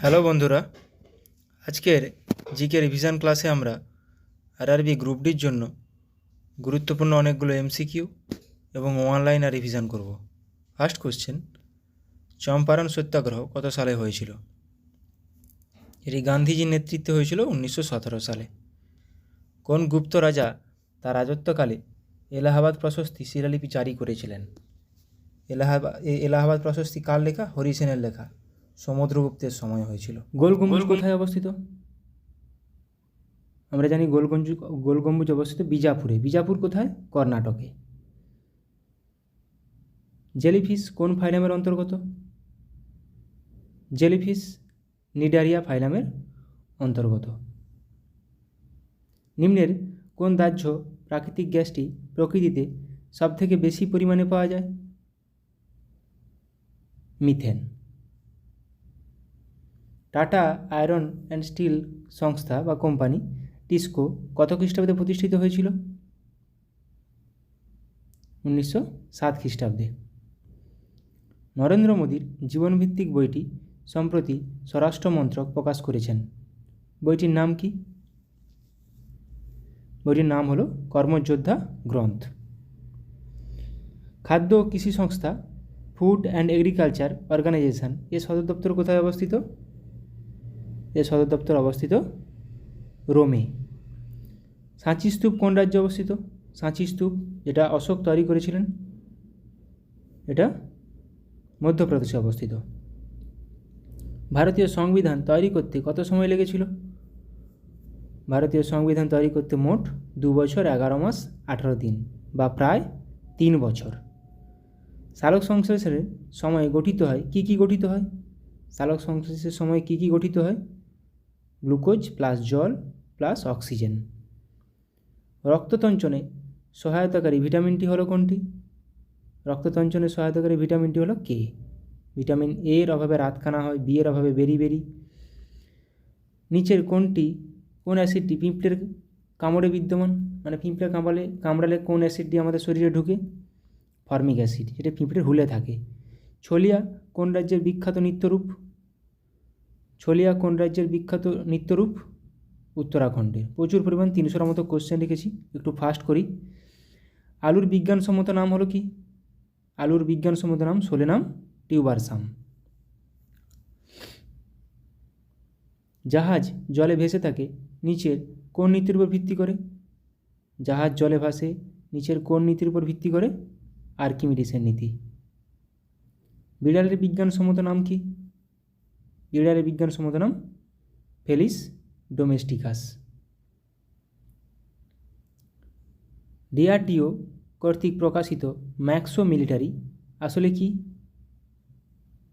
Hello বন্ধুরা, আজকের GK revision ক্লাসে আমরা আরআরবি গ্রুপ ডির জন্য গুরুত্বপূর্ণ অনেকগুলো এমসিকিউ এবং অনলাইন রিভিশন করব। ফার্স্ট কোশ্চেন, চম্পারণ সত্যাগ্রহ কত সালে হয়েছিল? এটি গান্ধীজির নেতৃত্বে হয়েছিল 1917 সালে। কোন গুপ্ত রাজা তার রাজত্বকালে এলাহাবাদ প্রশস্তি শিলালিপি জারি করেছিলেন? এলাহাবাদ প্রশস্তি কার লেখা? হরি সেনের লেখা। সমুদ্রগুপ্তের সময় হয়েছিল। গোল গম্বুজ কোথায় অবস্থিত? আমরা জানি গোল গম্বুজ অবস্থিত বিজাপুরে। বিজাপুর কোথায়? কর্ণাটকে। জেলিফিশ কোন ফাইলামের অন্তর্গত? জেলিফিশ নিডারিয়া ফাইলামের অন্তর্গত। নিম্নের কোন দাহ্য প্রাকৃতিক গ্যাসটি প্রকৃতিতে সবথেকে বেশি পরিমাণে পাওয়া যায়? Methane. Tata Iron and Steel সংস্থা বা কোম্পানি টিসকো কত খ্রিস্টাব্দে প্রতিষ্ঠিত হয়েছিল? 1907 খ্রিস্টাব্দে। নরেন্দ্র মোদীর জীবনভিত্তিক বইটি সম্প্রতি স্বরাষ্ট্র মন্ত্রক প্রকাশ করেছেন। বইটির নাম কি? বইটির নাম হলো কর্মযোদ্ধা গ্রন্থ। খাদ্য ও কৃষি সংস্থা ফুড অ্যান্ড এগ্রিকালচার অর্গানাইজেশন এর সদর দপ্তর কোথায় অবস্থিত? এর সদর দপ্তর অবস্থিত রোমে। সাঁচি স্তূপ কোন রাজ্যে অবস্থিত? সাঁচি স্তূপ, যেটা অশোক তৈরি করেছিলেন, এটা মধ্যপ্রদেশে অবস্থিত। ভারতীয় সংবিধান তৈরি করতে কত সময় লেগেছিল? ভারতীয় সংবিধান তৈরি করতে মোট 2 বছর 11 মাস 18 দিন বা প্রায় 3 বছর। সালোক সংশ্লেষের সময় গঠিত হয় কি গঠিত হয়? সালোক সংশ্লেষের সময় কি গঠিত হয়? গ্লুকোজ প্লাস জল প্লাস অক্সিজেন। রক্ততঞ্চনে সহায়তাকারী ভিটামিনটি হলো কোনটি? রক্ততঞ্চনে সহায়তাকারী ভিটামিনটি হলো কে। ভিটামিন এ এর অভাবে রাতকানা হয়, বি এর অভাবে বেরি। নিচের কোন অ্যাসিডটি পিঁপড়ের কামড়ে বিদ্যমান? মানে পিঁপড়ে কামড়ালে কোন অ্যাসিডটি আমাদের শরীরে ঢুকে? ফর্মিক অ্যাসিড, যেটা পিঁপড়ের হুলে থাকে। ছলিয়া কোন রাজ্যের বিখ্যাত নৃত্যরূপ? ছলিয়া কোন রাজ্যের বিখ্যাত নৃত্যরূপ? উত্তরাখণ্ডে। প্রচুর পরিমাণ 300-র মতো কোশ্চেন লিখেছি, একটু ফাস্ট করি। আলুর বিজ্ঞানসম্মত নাম হলো কি? আলুর বিজ্ঞানসম্মত নাম সোলেনাম টিউবারসাম। জাহাজ জলে ভেসে থাকে নিচের কোন নীতির উপর ভিত্তি করে? জাহাজ জলে ভাসে নিচের কোন নীতির উপর ভিত্তি করে? আর্কিমিডিসের নীতি। বিড়ালের বিজ্ঞানসম্মত নাম কি? বিড়ালের বিজ্ঞানসম্মত নাম ফেলিস ডোমেস্টিকাস। ডিআরডিও কর্তৃক প্রকাশিত ম্যাক্সো মিলিটারি আসলে কি?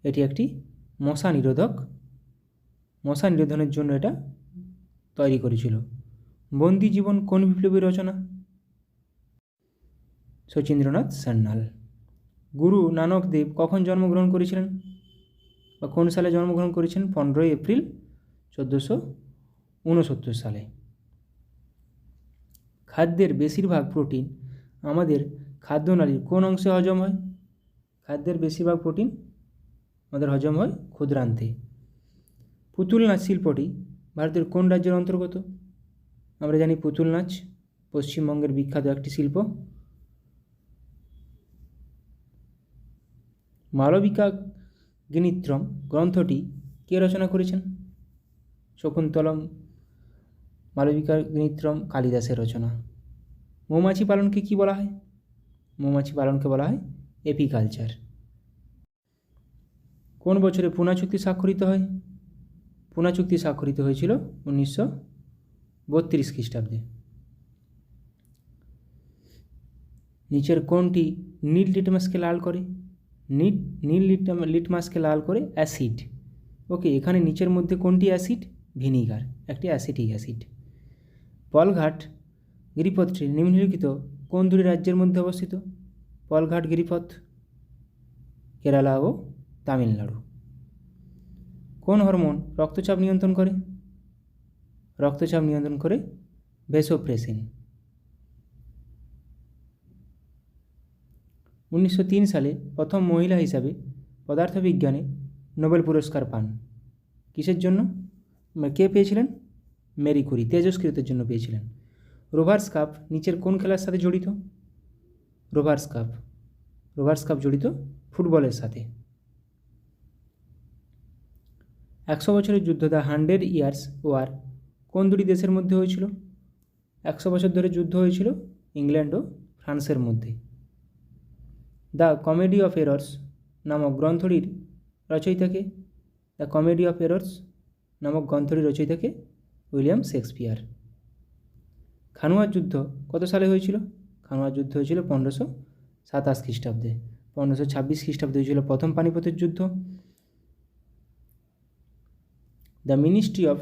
এটি একটি মশা নিরোধনের জন্য এটা তৈরি করেছিল। বন্দি জীবন কোন বিপ্লবী রচনা? শচীন্দ্রনাথ সান্যাল। গুরু নানক দেব কখন জন্মগ্রহণ করেছিলেন বা কোন সালে জন্মগ্রহণ করেছেন? 15 এপ্রিল 1469 সালে। খাদ্যের বেশিরভাগ প্রোটিন আমাদের খাদ্যনালীর কোন অংশে হজম হয়? খাদ্যের বেশিরভাগ প্রোটিন আমাদের হজম হয় ক্ষুদ্রান্তে। পুতুল নাচ শিল্পটি ভারতের কোন রাজ্যের অন্তর্গত? আমরা জানি পুতুল নাচ পশ্চিমবঙ্গের বিখ্যাত একটি শিল্প। মালবিকা গিনিত্রম গ্রন্থটি কে রচনা করেছেন? শকুন্তলম মালবিকা গিনিত্রম কালিদাসের রচনা। মৌমাছি পালনকে কি বলা হয়? মৌমাছি পালনকে বলা হয় এপিকালচার। কোন বছরে পুনা চুক্তি স্বাক্ষরিত হয়? পুনা চুক্তি স্বাক্ষরিত হয়েছিল 1932 খ্রিস্টাব্দে। নিচের কোনটি নীল লিটমাসকে লাল করে? নীল লিটমাসকে লাল করে অ্যাসিড। ওকে, এখানে নিচের মধ্যে কোনটি অ্যাসিড? ভিনিগার, একটি অ্যাসিটিক অ্যাসিড। পলঘাট গিরিপথটি নিম্নলিখিত কোন দুটি রাজ্যের মধ্যে অবস্থিত? পলঘাট গিরিপথ কেরালা ও তামিলনাড়ু। কোন হরমোন রক্তচাপ নিয়ন্ত্রণ করে? রক্তচাপ নিয়ন্ত্রণ করে ভ্যাসোপ্রেসিন। 1903 সালে প্রথম মহিলা হিসাবে পদার্থবিজ্ঞানে নোবেল পুরস্কার পান। কিসের জন্য? কে পেয়েছিলেন? মেরি কুরি, তেজস্ক্রিয়তার জন্য পেয়েছিলেন। রোভার্স কাপ নিচের কোন খেলার সাথে জড়িত? রোভার্স কাপ জড়িত ফুটবলের সাথে। 100 বছরের যুদ্ধ দ্য 100 ইয়ার্স ওয়ার কোন দুটি দেশের মধ্যে হয়েছিল? 100 বছর ধরে যুদ্ধ হয়েছিল ইংল্যান্ড ও ফ্রান্সের মধ্যে। দ্য কমেডি অফ এরর্স নামক গ্রন্থটির রচয়িতাকে? দ্য কমেডি অফ এরর্স নামক গ্রন্থটির রচয়িতাকে? William Shakespeare. খানুয়ার যুদ্ধ কত সালে হয়েছিল? খানুয়ার যুদ্ধ হয়েছিল 1527 খ্রিস্টাব্দে। 1526 খ্রিস্টাব্দে হয়েছিল প্রথম পানিপথের যুদ্ধ। The ministry of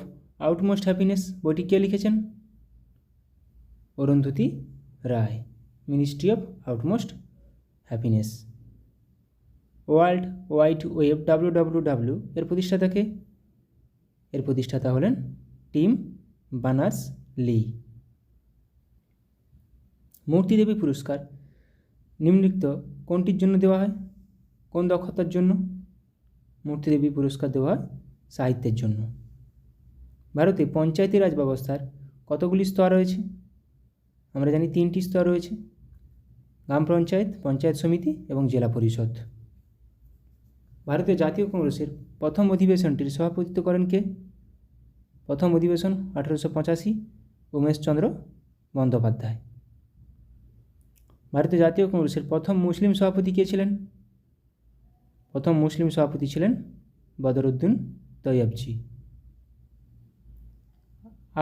outmost happiness বইটি কে লিখেছেন? Arundhati Roy. Ministry of outmost happiness. World wide web WWW এর প্রতিষ্ঠাতাকে? এর প্রতিষ্ঠাতা হলেন টিম বার্নার্স-লি। মূর্তিদেবী পুরস্কার নিম্নলিখিত কোনটির জন্য দেওয়া হয়? কোন দক্ষতার জন্য মূর্তিদেবী পুরস্কার দেওয়া হয়? সাহিত্যের জন্য। ভারতে পঞ্চায়েতি রাজ ব্যবস্থার কতগুলি স্তর রয়েছে? আমরা জানি 3টি স্তর রয়েছে, গ্রাম পঞ্চায়েত, পঞ্চায়েত সমিতি এবং জেলা পরিষদ। ভারতীয় জাতীয় কংগ্রেসের প্রথম অধিবেশনটির সভাপতিত্ব করেন কে? প্রথম অধিবেশন 1885, উমেশচন্দ্র বন্দ্যোপাধ্যায়। ভারতীয় জাতীয় কংগ্রেসের প্রথম মুসলিম সভাপতি কে ছিলেন? প্রথম মুসলিম সভাপতি ছিলেন বদরুদ্দিন তৈয়বজি।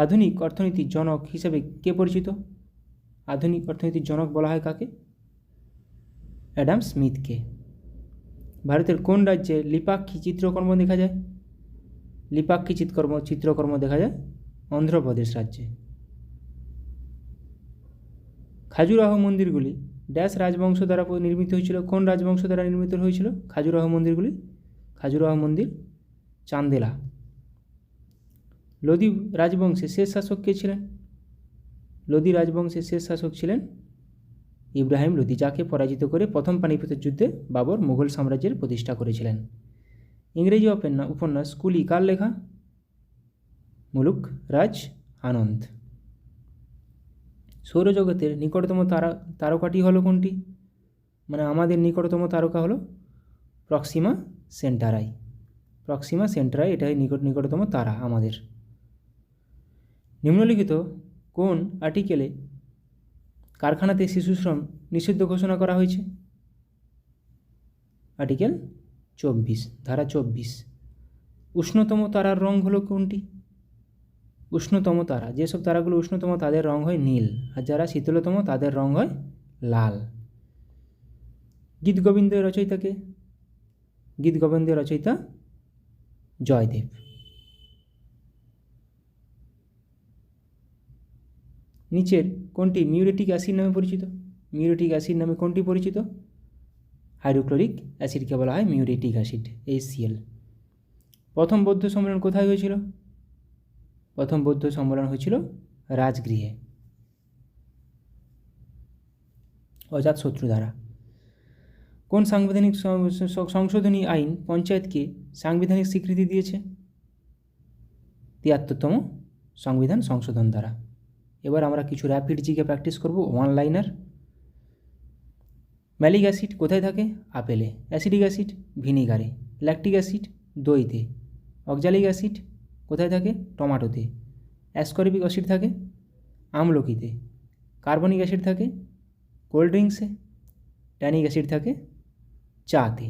আধুনিক অর্থনীতির জনক হিসেবে কে পরিচিত? আধুনিক অর্থনীতির জনক বলা হয় কাকে? অ্যাডাম স্মিথকে। ভারতের কোন রাজ্যে লিপাক্ষী চিত্রকর্ম দেখা যায়? লিপাক্ষী চিত্রকর্ম দেখা যায় অন্ধ্রপ্রদেশ রাজ্যে। খাজুরাহ মন্দিরগুলি ড্যাশ রাজবংশ দ্বারা নির্মিত হয়েছিল? কোন রাজবংশ দ্বারা নির্মিত হয়েছিল খাজুরাহ মন্দিরগুলি? খাজুরাহ মন্দির চান্দেলা। লোদি রাজবংশের শেষ শাসক কে ছিলেন? লোদি রাজবংশের শেষ শাসক ছিলেন ইব্রাহিম লোদি, যাকে পরাজিত করে প্রথম পানিপথের যুদ্ধে বাবর মুঘল সাম্রাজ্যের প্রতিষ্ঠা করেছিলেন। ইংরেজি উপন্যাস কুলি কার লেখা? মুলুক রাজ আনন্দ। সৌরজগতের নিকটতম তারকাটি হলো কোনটি? মানে আমাদের নিকটতম তারকা হলো প্রক্সিমা সেন্টারাই। প্রক্সিমা সেন্টারাই এটাই নিকটতম তারা আমাদের। নিম্নলিখিত কোন আর্টিকেলে কারখানাতে শিশুশ্রম নিষিদ্ধ ঘোষণা করা হয়েছে? আর্টিকেল 24, ধারা 24। উষ্ণতম তারার রং হলো কোনটি? উষ্ণতম তারা, যেসব তারাগুলো উষ্ণতম তাদের রং হয় নীল, আর যারা শীতলতম তাদের রং হয় লাল। গীতগোবিন্দের রচয়িতাকে? গীতগোবিন্দের রচয়িতা জয়দেব। নিচের কোনটি মিউরেটিক অ্যাসিড নামে পরিচিত? মিউরেটিক অ্যাসিড নামে কোনটি পরিচিত? হাইড্রোক্লোরিক অ্যাসিডকে বলা হয় মিউরেটিক অ্যাসিড, HCl। প্রথম বৌদ্ধ সম্মেলন কোথায় হয়েছিল? প্রথম বৌদ্ধ সম্মেলন হয়েছিল রাজগৃহে, অজাতশত্রু দ্বারা। কোন সাংবিধানিক সংশোধনী আইন পঞ্চায়েতকে সাংবিধানিক স্বীকৃতি দিয়েছে? 73তম সংবিধান সংশোধন দ্বারা। এবার আমরা কিছু র্যাপিড জিকে প্র্যাকটিস করব, ওয়ান লাইনার। ম্যালিক অ্যাসিড কোথায় থাকে? আপেলে। অ্যাসিডিক অ্যাসিড ভিনিগারে। ল্যাকটিক অ্যাসিড দইতে। অক্সালিক অ্যাসিড কোথায় থাকে? টমাটোতে। অ্যাসকর্বিক অ্যাসিড থাকে আমলকিতে। কার্বনিক অ্যাসিড থাকে কোল্ড ড্রিঙ্কসে। ট্যানিক অ্যাসিড থাকে চাতে।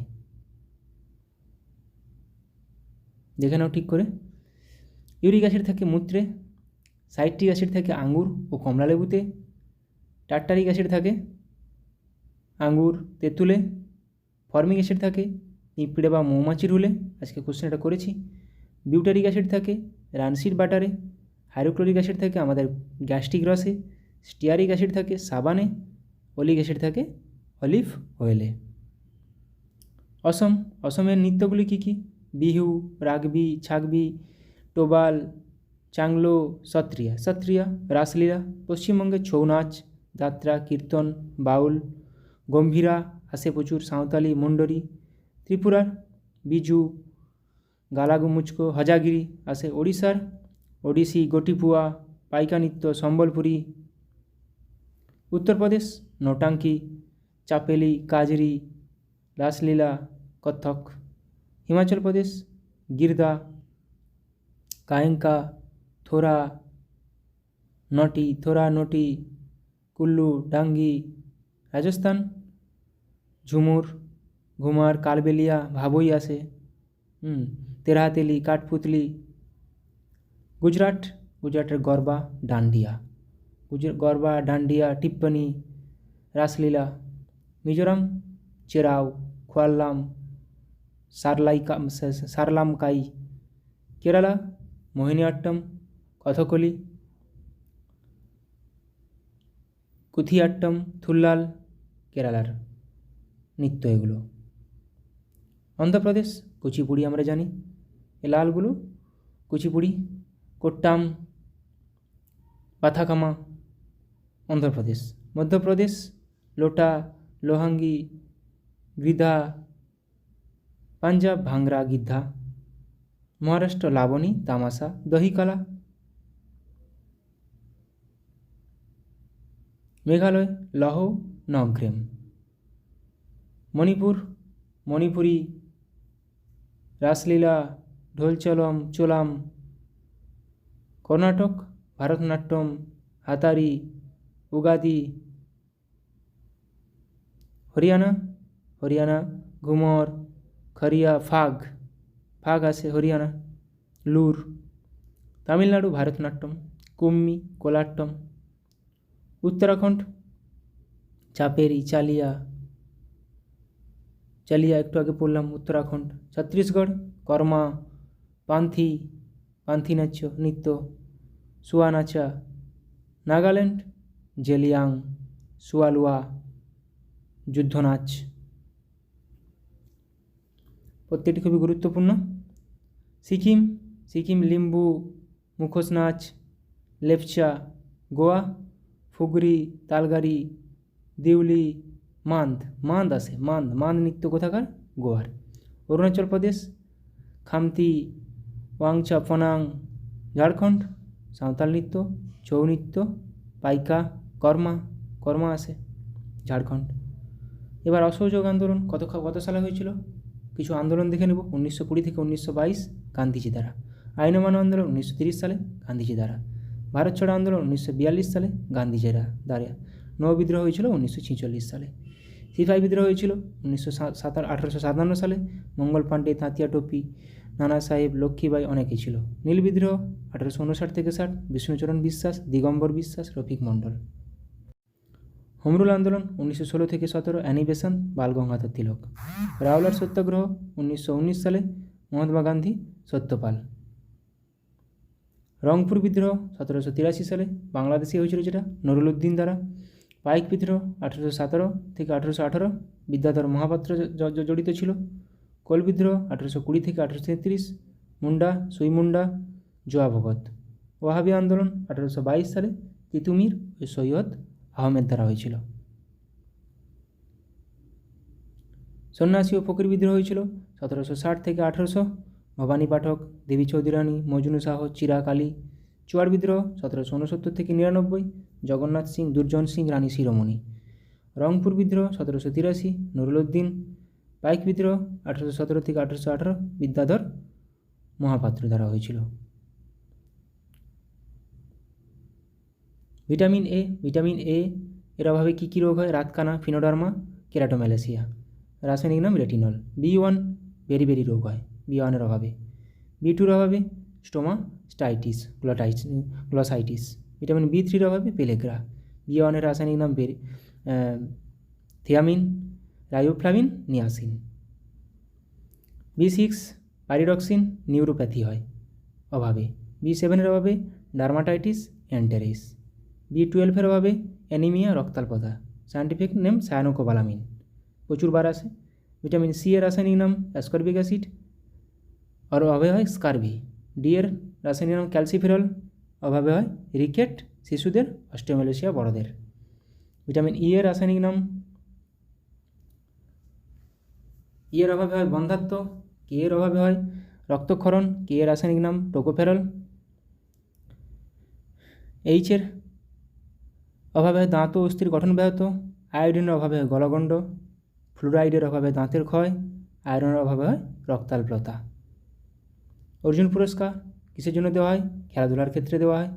দেখে নাও ঠিক করে। ইউরিক অ্যাসিড থাকে মূত্রে। সাইট্রিক অ্যাসিড থাকে আঙ্গুর ও কমলালেবুতে। টার্টারিক অ্যাসিড থাকে আঙ্গুর তেঁতুলে। ফর্মিক অ্যাসিড থাকে পিঁপড়ে বা মৌমাছির হুলে, আজকে কোশ্চেন এটা করেছি। বিউটারিক অ্যাসিড থাকে রানসিড বাটারে। হাইড্রোক্লোরিক অ্যাসিড থাকে আমাদের গ্যাস্ট্রিক রসে। স্টিয়ারিক অ্যাসিড থাকে সাবানে। অলিক অ্যাসিড থাকে অলিভ অয়েলে। অসমের নৃত্যগুলি কী কী? বিহু, রাগবি, ছাগবি, টোবাল, চাংলো, সত্রিয়া, রাসলীলা। পশ্চিমবঙ্গের ছৌ নাচ, যাত্রা, কীর্তন, বাউল, গম্ভীরা, আসে প্রচুর, সাঁওতালি, মুন্ডরি। ত্রিপুরার বিজু, গালাগু মুচকো, হজাগিরি আসে ওড়িশার, ওড়িশি, গোটিপুয়া, পাইকা নৃত্য, সম্বলপুরী। উত্তরপ্রদেশ নোটাঙ্কি, চাপেলি, কাজরি, রাসলীলা, কত্থক। হিমাচল প্রদেশ গিরদা, কায়েঙ্কা, থোরা, নটি, থোরা, নটি, কুল্লু, ডাঙ্গি। রাজস্থান ঝুমুর, ঘুমার, কালবেলিয়া, ভাবই আসে, তেরাহাতেলি, কাঠপুতলি। গুজরাটের গরবা, ডান্ডিয়া, গরবা, ডান্ডিয়া, টিপ্পনি, রাসলীলা। মিজোরাম চেরাও, খোয়াল্লাম, সারলামকাই। কেরালা মোহিনীআট্টম, কথকলি, কুথিয়াট্টম, থুল্লাল, কেরালার নৃত্য এগুলো। অন্ধ্রপ্রদেশ কুচিপুড়ি, আমরা জানি এ লালগুলো কুচিপুড়ি, কোট্টাম, বাথাকামা। অন্ধ্রপ্রদেশ। মধ্যপ্রদেশ লোটা, লোহাঙ্গি, গৃধা। পাঞ্জাব ভাংরা, গিদ্ধা। মহারাষ্ট্র লাবণী, তামাশা, দহিকালা। মেঘালয় লহ, নগ্রেম। মণিপুর মণিপুরি, রাসলীলা, ঢোলচলম, চোলাম। কর্ণাটক ভারতনাট্যম, হাতারি, উগাদি। হরিয়ানা ঘুমর, খরিয়া, ফাগ আসে হরিয়ানা, লুর। তামিলনাড়ু ভারতনাট্যম, কুম্মি, কোলাট্টম। উত্তরাখণ্ড চাপেরি, চালিয়া একটু আগে পড়লাম উত্তরাখণ্ড। ছত্তিশগড় কর্মা, পান্থি নৃত্য, সুয়া নাচা। নাগাল্যান্ড জেলিয়াং, সুয়ালুয়া, যুদ্ধনাচ। প্রত্যেকটি খুবই গুরুত্বপূর্ণ। সিকিম লিম্বু, মুখোশ নাচ, লেপচা। গোয়া ফুগরি, তালগারি, দিউলি, মান্দ আসে, মান্দ নৃত্য কোথাকার? গোয়ার। অরুণাচল প্রদেশ খামতি, ওয়াংচা, ফনাং। ঝাড়খণ্ড সাঁওতাল নৃত্য, ছৌ নৃত্য, পাইকা, কর্মা আসে ঝাড়খণ্ড। এবার অসহযোগ আন্দোলন কত সালে হয়েছিল? কিছু আন্দোলন দেখে নেব। 1920 থেকে 1922 গান্ধীজি দ্বারা। আইন অমান্য আন্দোলন 1930 সালে গান্ধীজি দ্বারা। ভারত ছাড়ো আন্দোলন 1942 সালে গান্ধীজিরা দ্বারা। নৌ বিদ্রোহ হয়েছিল 1946 সালে। সিপাহী বিদ্রোহ হয়েছিল 1857 সালে। মঙ্গল পাণ্ডে, তাঁতিয়া টোপি, নানা সাহেব, লক্ষ্মীবাই অনেকেই ছিল। নীল বিদ্রোহ 1859 থেকে 60, বিষ্ণুচরণ বিশ্বাস, দিগম্বর বিশ্বাস, রফিক মণ্ডল। হোমরুল আন্দোলন 1916 থেকে 17, অ্যানি বেসান্ত, বাল গঙ্গাধর তিলক। রাওলাট সত্যাগ্রহ 1919 সালে, মহাত্মা গান্ধী, সত্যপাল। রংপুর বিদ্রোহ 1783 সালে বাংলাদেশে হয়েছিল, যেটা নুরুল উদ্দিন দ্বারা। পাইক বিদ্রোহ 1817 থেকে 1818, বিদ্যাধর মহাপাত্র জড়িত ছিল। কোল বিদ্রোহ 1820 থেকে 1833, মুন্ডা, সুইমুন্ডা, জোয়া ভগত। ওয়াহাবি আন্দোলন 1822 সালে তিতুমির ও সৈয়দ আহমেদ দ্বারা হয়েছিল। সন্ন্যাসী ও ফকির বিদ্রোহ হয়েছিল 1760 থেকে 1800, ভবানী পাঠক, দেবী চৌধুরানী, মজনু শাহ, চিরাগ আলী। চুয়ার বিদ্রোহ 1769 থেকে 99, জগন্নাথ সিং, দুর্জন সিং, রানী শিরোমণি। রংপুর বিদ্রোহ 1783, নুরুল উদ্দিন। পাইক বিদ্রোহ 1817 থেকে 1818, বিদ্যাধর মহাপাত্র দ্বারা হয়েছিল। ভিটামিন এ এর অভাবে কী কী রোগ হয়? রাতকানা, ফিনোডার্মা, কেরাটোম্যালেসিয়া। রাসায়নিক নাম রেটিনল। B1 বেরি রোগ হয় B1-এর অভাবে। B2-র অভাবে স্টোমাস্টাইটিস, গ্লসাইটিস। ভিটামিন B3-র অভাবে পেলেগ্রা। B1-এর রাসায়নিক নাম thiamine, riboflavin, niacin. B6 pyridoxine, neuropathy হয় অভাবে। B7-এর অভাবে ডার্মাটাইটিস, এন্টেরিস। B12-এর অভাবে অ্যানিমিয়া, রক্তাল্পতা। সায়েন্টিফিক নেম সায়ানোকোবালামিন, প্রচুর বার আসে। ভিটামিন সি এর রাসায়নিক নাম অ্যাসকর্বিক অ্যাসিড, আর অভাবে হয় স্কারভি। ডি এর রাসায়নিক নাম ক্যালসিফেরল, অভাবে হয় রিকেট শিশুদের, অস্টিওমেলাসিয়া বড়দের। ভিটামিন ই এর রাসায়নিক নাম, ই এর অভাবে হয় বন্ধ্যাত্ব। কে এর অভাবে হয় রক্তক্ষরণ, কে এর রাসায়নিক নাম টোকোফেরল। এইচের অভাবে দাঁত ও অস্থির গঠন ব্যাহত, আয়োডিনের অভাবে হয় গলগণ্ড, ফ্লুরাইডের অভাবে দাঁতের ক্ষয়, আয়রনের অভাবে হয় রক্তাল্পতা। অর্জুন পুরস্কার কিসের জন্য দেওয়া হয়? খেলাধুলার ক্ষেত্রে দেওয়া হয়।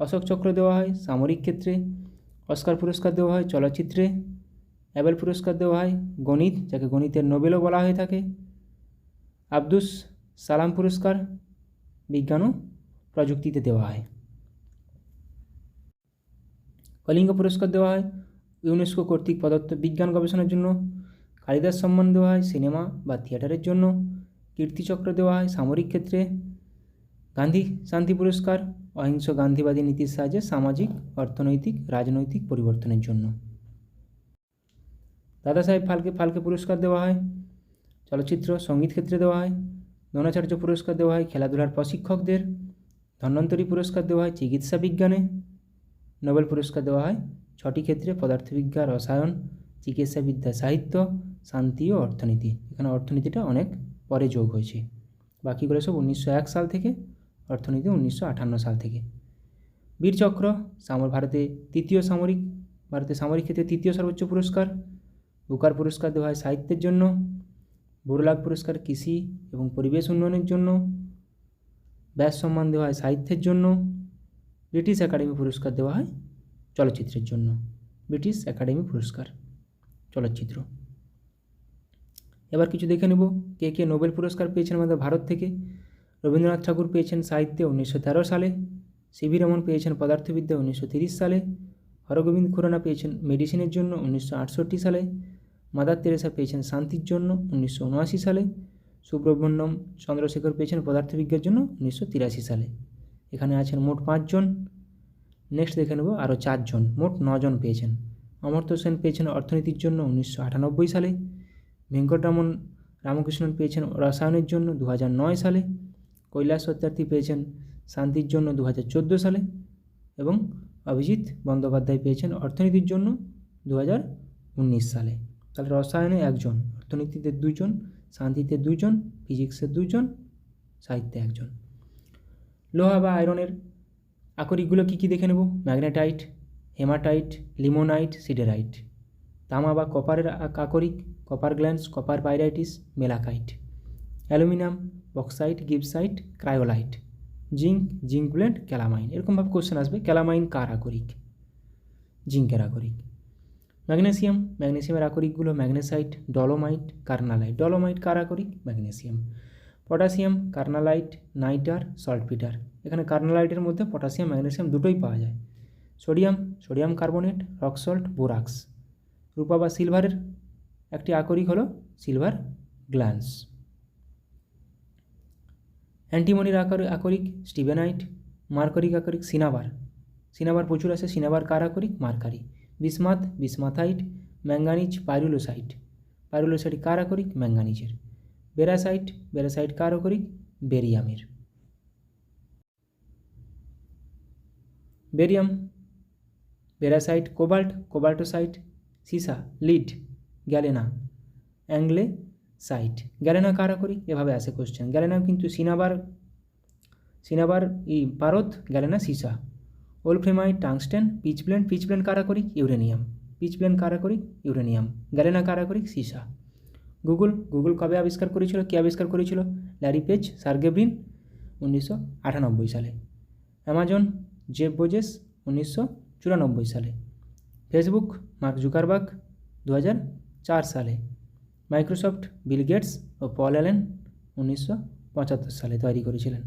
অশোক চক্র দেওয়া হয় সামরিক ক্ষেত্রে। অস্কার পুরস্কার দেওয়া হয় চলচ্চিত্রে। অ্যাবেল পুরস্কার দেওয়া হয় গণিত, যাকে গণিতের নোবেলও বলা হয়ে থাকে। আব্দুস সালাম পুরস্কার বিজ্ঞান ও প্রযুক্তিতে দেওয়া হয়। কলিঙ্গ পুরস্কার দেওয়া হয় ইউনেস্কো কর্তৃক প্রদত্ত বিজ্ঞান গবেষণার জন্য। কালিদাস সম্মান দেওয়া হয় সিনেমা বা থিয়েটারের জন্য। কীর্তিচক্র দেওয়া হয় সামরিক ক্ষেত্রে। গান্ধী শান্তি পুরস্কার অহিংস গান্ধীবাদী নীতির সাহায্যে সামাজিক, অর্থনৈতিক, রাজনৈতিক পরিবর্তনের জন্য। দাদা সাহেব ফালকে পুরস্কার দেওয়া হয় চলচ্চিত্র সঙ্গীত ক্ষেত্রে দেওয়া হয়। দ্রোণাচার্য পুরস্কার দেওয়া হয় খেলাধুলার প্রশিক্ষকদের। ধন্বন্তরী পুরস্কার দেওয়া হয় চিকিৎসা বিজ্ঞানে। নোবেল পুরস্কার দেওয়া হয় 6টি ক্ষেত্রে: পদার্থবিজ্ঞান, রসায়ন, চিকিৎসাবিদ্যা, সাহিত্য, শান্তি ও অর্থনীতি। এখানে অর্থনীতিটা অনেক পরে যোগ হয়েছে, বাকিগুলো সব 1901 সাল থেকে, অর্থনীতি 1958 সাল থেকে। বীরচক্র ভারতে সামরিক ক্ষেত্রে তৃতীয় সর্বোচ্চ পুরস্কার। বুকার পুরস্কার দেওয়া হয় সাহিত্যের জন্য। বড়লাট পুরস্কার কৃষি এবং পরিবেশ উন্নয়নের জন্য। ব্যাস সম্মান দেওয়া হয় সাহিত্যের জন্য। ব্রিটিশ একাডেমি পুরস্কার দেওয়া হয় চলচ্চিত্রের জন্য। ব্রিটিশ একাডেমি পুরস্কার চলচ্চিত্র। এবার কিছু দেখে নেব কে কে নোবেল পুরস্কার পেয়েছেন আমাদের ভারত থেকে। রবীন্দ্রনাথ ঠাকুর পেয়েছেন সাহিত্যে 1913 সালে। সিভি রমন পেয়েছেন পদার্থবিদ্যা 1930 সালে। হরগোবিন্দ খুরানা পেয়েছেন মেডিসিনের জন্য 1968 সালে। মাদার তেরেসা পেয়েছেন শান্তির জন্য 1979 সালে। সুব্রহ্মণ্যম চন্দ্রশেখর পেয়েছেন পদার্থবিজ্ঞানের জন্য 1983 সালে। এখানে আছেন মোট 5 জন। নেক্সট দেখে নেব আরও 4 জন, মোট 9 জন পেয়েছেন। অমর্ত্য সেন পেয়েছেন অর্থনীতির জন্য 1998 সালে। ভেঙ্কটরামন রামকৃষ্ণন পেয়েছেন রসায়নের জন্য 2009 সালে। কৈলাস সত্যার্থী পেয়েছেন শান্তির জন্য 2014 সালে। এবং অভিজিৎ বন্দ্যোপাধ্যায় পেয়েছেন অর্থনীতির জন্য 2019 সালে। তাহলে রসায়নে 1 জন, অর্থনীতিতে 2 জন, শান্তিতে 2 জন, ফিজিক্সে 2 জন, সাহিত্যে 1 জন। লোহা বা আয়রনের আকরিকগুলো কী কী দেখে নেব। Magnetite, hematite, limonite, siderite. তামা বা কপারের আকরিক copper glance, copper pyrites, malachite. Aluminium bauxite, gibbsite, cryolite. Zinc blende, calamine. এরকমভাবে কোশ্চেন আসবে। ক্যালামাইন কার আকরিক? জিঙ্কের আকরিক। ম্যাগনেসিয়ামের আকরিকগুলো ম্যাগনেসাইট, ডলোমাইট, কার্নালাইট। ডলোমাইট কার আকরিক? Magnesium. Potassium carnallite, nitre, saltpetre. এখানে কার্নালাইটের মধ্যে পটাশিয়াম ম্যাগনেসিয়াম দুটোই পাওয়া যায়। Sodium carbonate, rock salt, borax. রূপা বা সিলভারের একটি আকরিক হলো সিলভার গ্ল্যান্স। অ্যান্টিমনির আকরিক স্টিবেনাইট। মার্কারিক আকরিক সিনাবার প্রচুর আছে। সিনাবার কার আকরিক? মার্কারি। বিসমাথাইট, ম্যাঙ্গানিজ, পাইরুলোসাইট কার আকরিক? ম্যাঙ্গানিজের। বেরাসাইট কার আকরিক? বেরিয়ামের। বেরিয়াম, বেরাসাইট, কোবাল্টোসাইট, সীসা, লিড, গ্যালেনা, অ্যাংলেসাইট। গ্যালেনা কার আকরিক? এভাবে আসে কোশ্চেন। গ্যালেনা কিন্তু সিনাবার পারদ, গ্যালেনা সীসা। ওলফ্রেমাইট, টাংস্টেন, পিচব্লেন্ড কার আকরিক? ইউরেনিয়াম। কার আকরিক? ইউরেনিয়াম। গ্যালেনা কার আকরিক? সীসা। গুগল কবে আবিষ্কার করেছিল? কে আবিষ্কার করেছিল? ল্যারি পেজ, সার্গে ব্রিন 1998 সালে। অ্যামাজন জেফ বেজোস 1994 সালে। ফেসবুক মার্ক জুকারবার্গ 2004 সালে। মাইক্রোসফট বিল গেটস ও পল অ্যালেন 1975 সালে তৈরি করেছিলেন।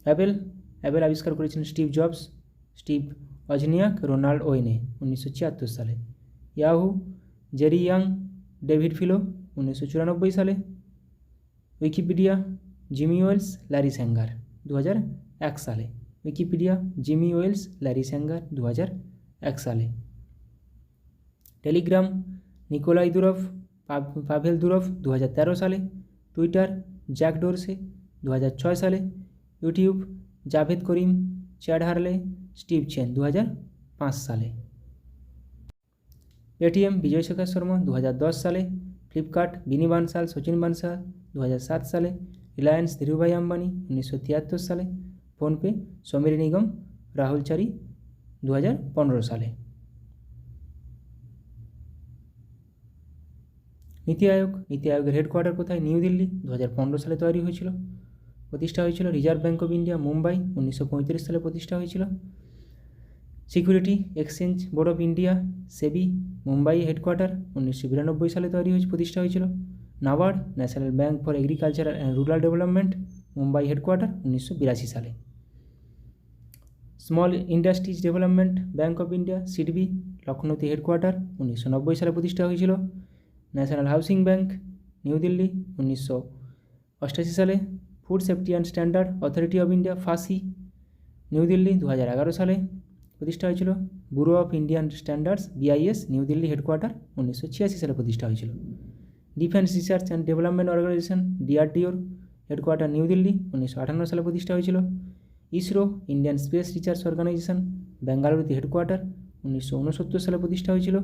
অ্যাপেল আবিষ্কার করেছিলেন Steve Jobs, Steve Wozniak, Ronald Wayne 1976 সালে। Yahoo Jerry Yang, David Filo 1994 সালে। Wikipedia Jimmy Wales, Larry Sanger 2001 সালে। Wikipedia Jimmy Wales, Larry Sanger 2001 সালে। Telegram Nikolai Durov, Pavel Durov 2013 সালে। টুইটার জ্যাক ডোরসে 2006 সালে। YouTube Jawed Karim, Chad Hurley, Steve Chen 2005 সালে। Paytm বিজয় শেখর শর্মা 2010 সালে। Flipkart বিনি বানসাল, সচিন বানসাল 2007 সালে, রিলায়েন্স ধীরুভাই আম্বানি 1973 সালে, ফোনপে সমীর নিগম রাহুল চারি 2015 সালে। নীতি আয়োগের হেডকোয়ার্টার কোথায়? নিউ দিল্লি, 2015 সালে তৈরি হয়েছিল, প্রতিষ্ঠা হয়েছিল। Reserve Bank of India Mumbai, 1935 সালে প্রতিষ্ঠা হয়েছিল। Security Exchange Board of India SEBI Mumbai headquarter, 1992 সালে তৈরি হয়েছে, প্রতিষ্ঠা হয়েছিল। NABARD National Bank for Agricultural and Rural Development Mumbai headquarter, 1982 সালে। Small Industries Development Bank of India SIDBI লখনৌতে হেডকোয়ার্টার, 1990 সালে প্রতিষ্ঠা হয়েছিল। National Housing Bank New Delhi, 1988 সালে। Food Safety and Standard Authority of India FSSAI New Delhi, 2011 সালে প্রতিষ্ঠা হয়েছিল। Bureau of Indian Standards BIS New Delhi headquarter, 1986 সালে প্রতিষ্ঠা হয়েছিল। Defence Research and Development Organisation ডিআরডিওর হেডকোয়ার্টার নিউ দিল্লি, 1958 সালে প্রতিষ্ঠা হয়েছিল। ISRO Indian Space Research Organisation বেঙ্গালুরুতে হেডকোয়ার্টার, 1969 সালে প্রতিষ্ঠা হয়েছিল।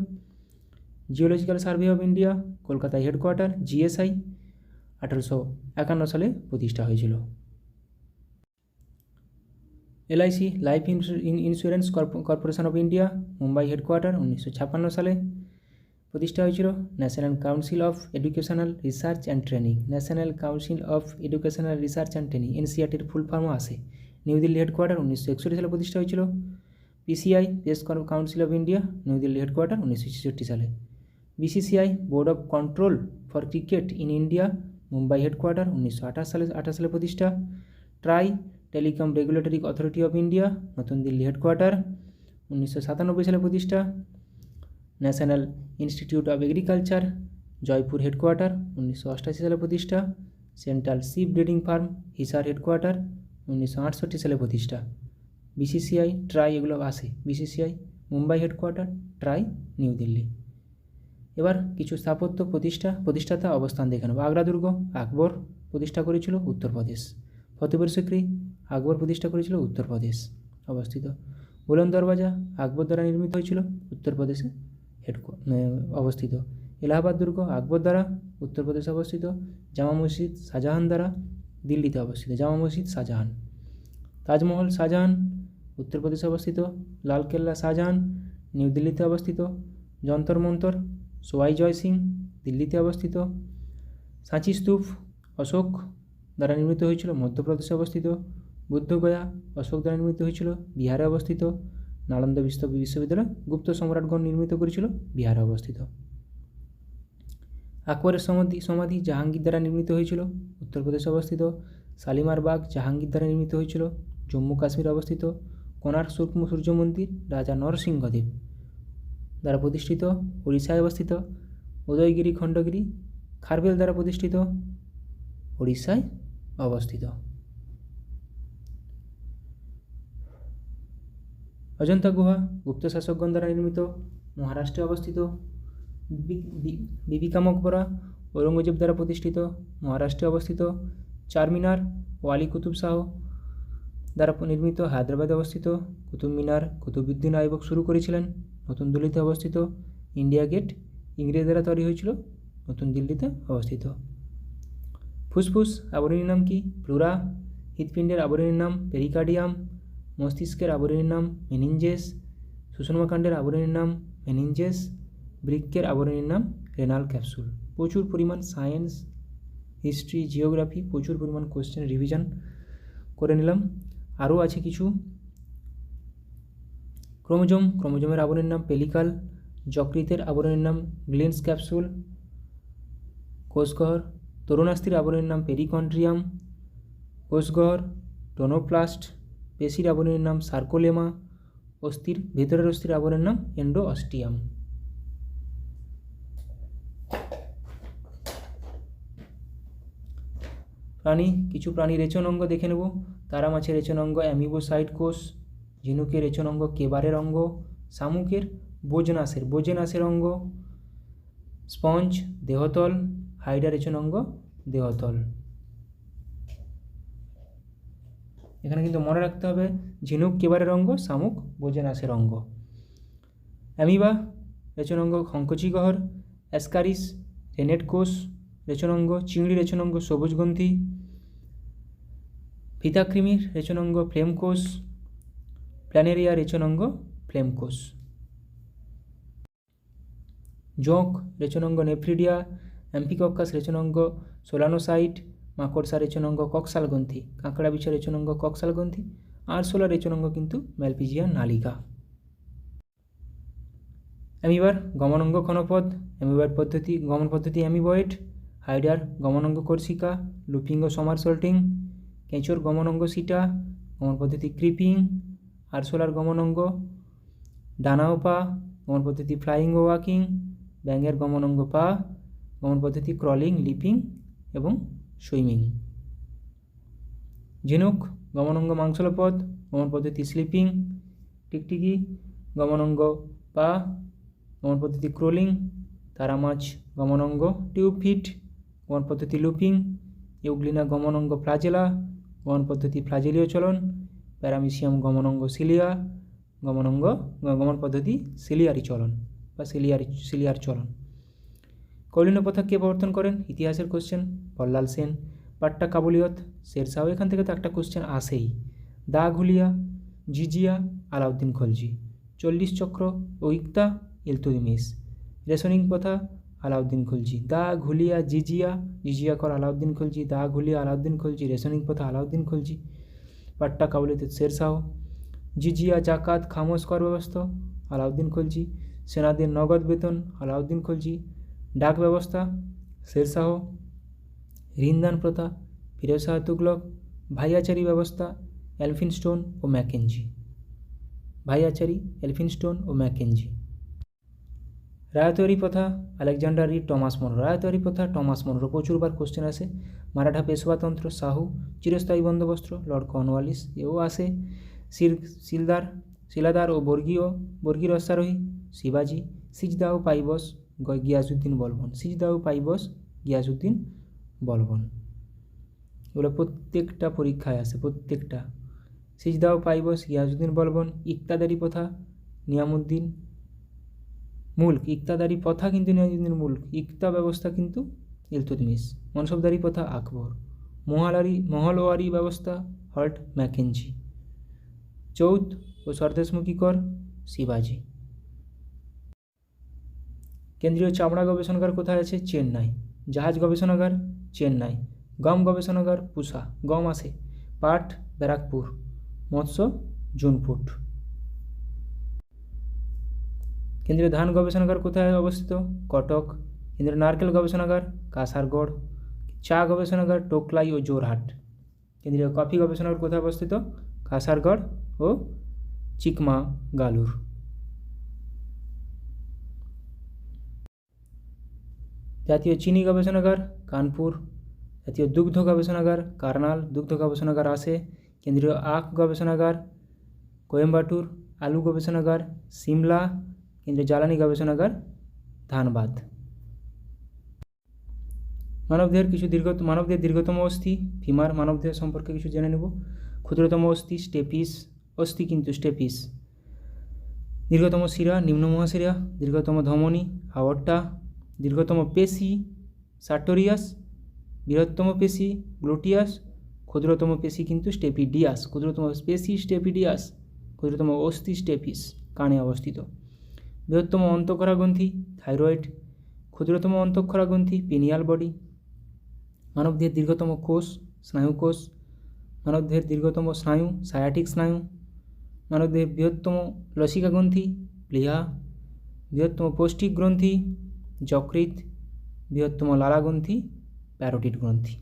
জিওলজিক্যাল সার্ভে অফ ইন্ডিয়া কলকাতায় হেডকোয়ার্টার, জিএসআই 1851 সালে প্রতিষ্ঠা হয়েছিল। LIC Life Insurance Corporation of India Mumbai headquarter, 1956 সালে প্রতিষ্ঠা হয়েছিল। National Council of Educational Research and Training, National Council of Educational Research and Training এনসিআরটির ফুল ফর্মও আসে। নিউ দিল্লি হেডকোয়ার্টার, 1961 সালে প্রতিষ্ঠা হয়েছিল। PCI Press Council of India New Delhi headquarter, 1966 সালে। BCCI Board of Control for Cricket in India Mumbai headquarter, 1928 সালে প্রতিষ্ঠা। TRAI Telecom Regulatory Authority of India নতুন দিল্লি হেডকোয়ার্টার, 1997 সালে প্রতিষ্ঠা। National Institute of Agriculture Jaipur headquarter, 1988 সালে প্রতিষ্ঠা। Central sheep breeding farm Hisar headquarter, 1968 সালে প্রতিষ্ঠা। বিসিসিআই ট্রাই এগুলো আসে। BCCI Mumbai headquarter, TRAI New Delhi. এবার কিছু স্থাপত্য প্রতিষ্ঠাতা অবস্থান দেখে নেব। আগ্রা দুর্গ আকবর প্রতিষ্ঠা করেছিল, উত্তরপ্রদেশ। ফতেপুর সিক্রি আকবর প্রতিষ্ঠা করেছিল, উত্তরপ্রদেশ অবস্থিত। বুলন্দ দরওয়াজা আকবর দ্বারা নির্মিত হয়েছিল, উত্তরপ্রদেশে অবস্থিত। এলাহাবাদ দুর্গ আকবর দ্বারা, উত্তরপ্রদেশে অবস্থিত। জামা মসজিদ শাহজাহান দ্বারা, দিল্লিতে অবস্থিত। জামা মসজিদ শাহজাহান। তাজমহল শাহজাহান, উত্তরপ্রদেশে অবস্থিত। লালকেল্লা শাহজাহান, নিউ দিল্লিতে অবস্থিত। যন্তর মন্তর সোয়াই জয় সিং, দিল্লিতে অবস্থিত। সাঁচি স্তূপ অশোক দ্বারা নির্মিত হয়েছিল, মধ্যপ্রদেশে অবস্থিত। বুদ্ধগয়া অশোক দ্বারা নির্মিত হয়েছিল, বিহারে অবস্থিত। নালন্দা বিশ্ববিদ্যালয় গুপ্ত সম্রাটগণ নির্মিত করেছিল, বিহারে অবস্থিত। আকবরের সমাধি জাহাঙ্গীর দ্বারা নির্মিত হয়েছিল, উত্তরপ্রদেশে অবস্থিত। শালিমার বাগ জাহাঙ্গীর দ্বারা নির্মিত হয়েছিল, জম্মু কাশ্মীরে অবস্থিত। কোণার্ক সূর্য মন্দির রাজা নরসিংহদেব দ্বারা প্রতিষ্ঠিত, উড়িষ্যায় অবস্থিত। উদয়গিরি খণ্ডগিরি খারবেল দ্বারা প্রতিষ্ঠিত, উড়িষ্যায় অবস্থিত। অজন্তা গুহা গুপ্ত শাসকগণ দ্বারা নির্মিত, মহারাষ্ট্রে অবস্থিত। বিবি কা মকবরা ঔরঙ্গজেব দ্বারা প্রতিষ্ঠিত, মহারাষ্ট্রে অবস্থিত। চারমিনার ওয়ালি কুতুব শাহ দ্বারা নির্মিত, হায়দ্রাবাদে অবস্থিত। কুতুব মিনার কুতুবউদ্দিন আইবক শুরু করেছিলেন, নতুন দিল্লিতে অবস্থিত। ইন্ডিয়া গেট ইংরেজ দ্বারা তৈরি হয়েছিল, নতুন দিল্লিতে অবস্থিত। ফুসফুস আবরণীর নাম কি? প্লুরা। হৃৎপিণ্ডের আবরণীর নাম পেরিকার্ডিয়াম। মস্তিষ্কের আবরণীর নাম মেনিনজেস। সুষুম্নাকাণ্ডের আবরণীর নাম মেনিনজেস। বৃক্কের আবরণীর নাম রেনাল ক্যাপসুল। প্রচুর পরিমাণ সায়েন্স, হিস্ট্রি, জিওগ্রাফি, প্রচুর পরিমাণ কোশ্চেন রিভিশন করে নিলাম। আরও আছে কিছু। ক্রোমোজোমের আবরণীর নাম পেলিকাল। যকৃতের আবরণীর নাম গ্লেন্স ক্যাপসুল। কোষগহ্বর তরুণাস্থির আবরণীর নাম পেরিকন্ড্রিয়াম। কোষগহ্বর টোনোপ্লাস্ট। পেশির আবরণীর নাম সার্কোলেমা। ভেতরের অস্থির আবরণের নাম এন্ডোঅস্টিয়াম। কিছু প্রাণী রেচন অঙ্গ দেখে নেব। তারা মাছের রেচন অঙ্গ অ্যামিবোসাইট কোষ। ঝিনুকের রেচন অঙ্গ কেবারের অঙ্গ। শামুকের বোজেনাসের অঙ্গ। স্পঞ্জ দেহতল। হাইড্রা রেচন অঙ্গ দেহতল। এখানে কিন্তু মনে রাখতে হবে ঝিনুক কেবারের অঙ্গ, শামুক বোজেনাসের অঙ্গ। অ্যামিবা রেচন অঙ্গ সংকোচী গহ্বর। অ্যাসকারিস রেনেট কোষ। রেচনাঙ্গ, চিংড়ি রেচনাঙ্গ সবুজগ্রন্থি, ফিতাকৃমির রেচনাঙ্গ ফ্লেম কোষ, প্ল্যানেরিয়া রেচনাঙ্গ ফ্লেম কোষ। জোঁক রেচনাঙ্গ নেফ্রিডিয়া, অ্যাম্ফিকক্কাস রেচনাঙ্গ সোলানোসাইট, মাকড়সা রেচনাঙ্গ কক্সাল গ্রন্থি, কাঁকড়া বিছা রেচনাঙ্গ কক্সাল গ্রন্থি, আরশোলা রেচনাঙ্গ কিন্তু ম্যালপিজিয়া নালিকা। অ্যামিবার গমনাঙ্গ ক্ষণপদ, অ্যামিবার পদ্ধতি গমন পদ্ধতি অ্যামিবয়েড, হাইডার গমনাঙ্গ কর্ষিকা, লুপিং ও সমারসল্টিং, কেঁচোর গমনাঙ্গ সিটা, গমন পদ্ধতি ক্রিপিং, আরশোলার গমনাঙ্গ ডানা ও পা, গমন পদ্ধতি ফ্লাইং ও ওয়াকিং, ব্যাঙের গমনাঙ্গ পা, গমন পদ্ধতি ক্রলিং, লিপিং এবং সুইমিং। ঝিনুক গমনাঙ্গ মাংসলপদ, গমন পদ্ধতি স্লিপিং, টিকটিকি গমনাঙ্গ পা, গমন পদ্ধতি ক্রোলিং, তারা মাছ গমনাঙ্গ টিউব ফিট, গমন পদ্ধতি লুপিং, ইউগ্লিনা গমনাঙ্গ ফ্লাজেলা, গমন পদ্ধতি ফ্লাজেলীয় চলন, প্যারামিসিয়াম গমনাঙ্গ সিলিয়া, গমন পদ্ধতি সিলিয়ারি চলন বা সিলিয়ার চলন। কৌলিন্য প্রথা কে প্রবর্তন করেন? ইতিহাসের কোশ্চেন, বল্লাল সেন। পাট্টা কাবুলিয়ত, শেরশাহ। এখান থেকে তো একটা কোশ্চেন আসেই। দা ঘুলিয়া, জিজিয়া, আলাউদ্দিন খলজি। 40 চক্র ও ইকতা, ইলতুৎমিশ। রেশনিং প্রথা, আলাউদ্দিন খলজি। দা ঘুলিয়া, জিজিয়া কর আলাউদ্দিন খলজি, দা ঘুলিয়া আলাউদ্দিন খলজি, রেশনিং প্রথা আলাউদ্দিন খলজি। পাট্টা কাবুলিয়ত শেরশাহ। জিজিয়া জাকাত খামোশ কর ব্যবস্থা, আলাউদ্দিন খলজি। সেনাদের নগদ বেতন, আলাউদ্দিন খলজি। ডাক ব্যবস্থা, শেরশাহ। ঋণদান প্রথা, ফিরোজ শাহ তুগলক। ভাইয়াচারি ব্যবস্থা, এলফিনস্টোন ও ম্যাকেঞ্জি। ভাইয়াচারি, এলফিনস্টোন ও ম্যাকেঞ্জি। রায়তওয়ারি প্রথা, Alexander Read, Thomas Munro. Ryotwari প্রথা, টমাস মনরো। প্রচুরবার কোশ্চেন আসে। মারাঠা পেশওয়াতন্ত্র, শাহু। চিরস্থায়ী বন্দোবস্ত, লর্ড কর্নওয়ালিস। এও আসে। শিলাদার ও বর্গীর অশ্বারোহী, শিবাজি। সিজদাহ পাইবস, গিয়াসুদ্দিন বলবন। সিজদাহ পাইবস, গিয়াসুদ্দিন বলবন। এগুলো প্রত্যেকটা পরীক্ষায় আসে, প্রত্যেকটা। সিজদাহ পাইবস, গিয়াসুদ্দিন বলবন। ইকতাদারি প্রথা, নিয়ামুদ্দিন মুল্ক। ইকতাদারি প্রথা কিন্তু নিয়ামুদ্দিন মুল্ক। ইকতা ব্যবস্থা কিন্তু ইলতুৎমিশ। মনসবদারি প্রথা, আকবর। মহলওয়ারি ব্যবস্থা, হল্ট ম্যাকেঞ্জি। চৌথ ও স্বদেশমুখী কর, শিবাজি। কেন্দ্রীয় চামড়া গবেষণাগার কোথায় আছে? চেন্নাই। জাহাজ গবেষণাগার, চেন্নাই। গম গবেষণাগার, পুসা। গম আসে। পাট, ব্যারাকপুর। মৎস্য, জুনপুট। কেন্দ্রীয় ধান গবেষণাগার কোথায় অবস্থিত? কটক। কেন্দ্রীয় নারকেল গবেষণাগার, কাসারগড়। চা গবেষণাগার, টোকলাই ও জোরহাট। কেন্দ্রীয় কফি গবেষণাগার কোথায় অবস্থিত? কাসারগড় ও চিকমাগালুর। জাতীয় চিনি গবেষণাগার, কানপুর। জাতীয় দুগ্ধ গবেষণাগার, কার্নাল। দুগ্ধ গবেষণাগার আসে। কেন্দ্রীয় আখ গবেষণাগার, কোয়েম্বাটুর। আলু গবেষণাগার, সিমলা। কেন্দ্রীয় জ্বালানি গবেষণাগার, ধানবাদ। মানবদেহের দীর্ঘতম অস্থি, ফিমার। মানবদেহ সম্পর্কে কিছু জেনে নেব। ক্ষুদ্রতম অস্থি, স্টেপিস। অস্থি কিন্তু স্টেপিস। দীর্ঘতম শিরা, নিম্ন মহাশিরা। দীর্ঘতম ধমনী, আওর্টা। দীর্ঘতম পেশি, সার্টোরিয়াস। বৃহত্তম পেশি, গ্লুটিয়াস। ক্ষুদ্রতম পেশি কিন্তু স্টেপিডিয়াস। ক্ষুদ্রতম পেশি স্টেপিডিয়াস। ক্ষুদ্রতম অস্থি স্টেপিস, কানে অবস্থিত। বৃহত্তম অন্তঃক্ষরা গ্রন্থি, থাইরয়েড। ক্ষুদ্রতম অন্তঃক্ষরা গ্রন্থি, পিনিয়াল বডি। মানবদেহের দীর্ঘতম কোষ, স্নায়ুকোষ। মানবদেহের দীর্ঘতম স্নায়ু, সায়াটিক স্নায়ু। মানবদেহের বৃহত্তম লসিকা গ্রন্থি, প্লিহা। বৃহত্তম পৌষ্টিক গ্রন্থি, যকৃৎ। বৃহত্তম লালা গ্রন্থি, প্যারোটিড গ্রন্থি।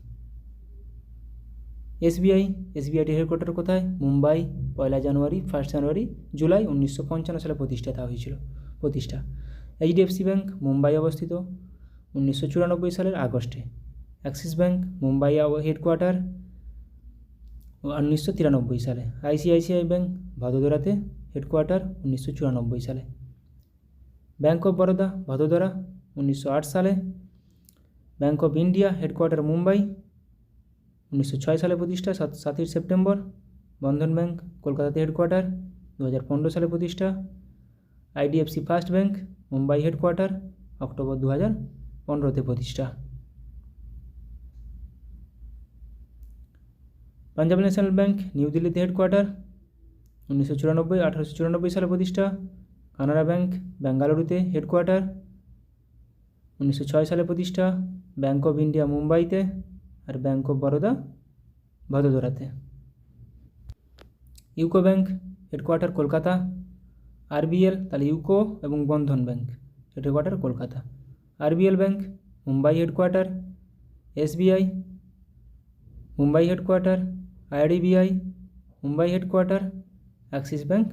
এসবিআইটি হেডকোয়ার্টার কোথায়? মুম্বাই। 1 জানুয়ারি, 1 জানুয়ারি, জুলাই 1955 সালে প্রতিষ্ঠা। এইচডিএফসি ব্যাংক, মুম্বাই অবস্থিত। 1994 সালের আগস্টে। অ্যাক্সিস ব্যাংক, মুম্বাই হেডকোয়ার্টার, 1993 সালে। আইসিআইসিআই ব্যাংক, ভদোদরাতে হেডকোয়ার্টার, 1994 সালে। ব্যাংক অফ বরোদা, ভদোদরা, 1908 সালে। Bank of India, headquarter Mumbai, 1906 সালে প্রতিষ্ঠা, 7ই সেপ্টেম্বর। বন্ধন ব্যাংক, কলকাতাতে হেডকোয়ার্টার, 2015 সালে প্রতিষ্ঠা। IDFC First Bank, Mumbai headquarter, October 2015-তে প্রতিষ্ঠা। পাঞ্জাব ন্যাশনাল ব্যাঙ্ক নিউ দিল্লিতে হেডকোয়ার্টার, 1894 সালে প্রতিষ্ঠা। কানাড়া ব্যাঙ্ক বেঙ্গালুরুতে হেডকোয়ার্টার, 1906 সালে প্রতিষ্ঠা। ব্যাঙ্ক অফ ইন্ডিয়া মুম্বাইতে, আর ব্যাঙ্ক অফ বরোদা ভদোদরাতে। UCO Bank headquarter Kolkata. RBL তাহলে ইউকো এবং Bandhan Bank headquarter Kolkata. RBL Bank Mumbai headquarter. SBI Mumbai headquarter. IDBI Mumbai headquarter. Axis Bank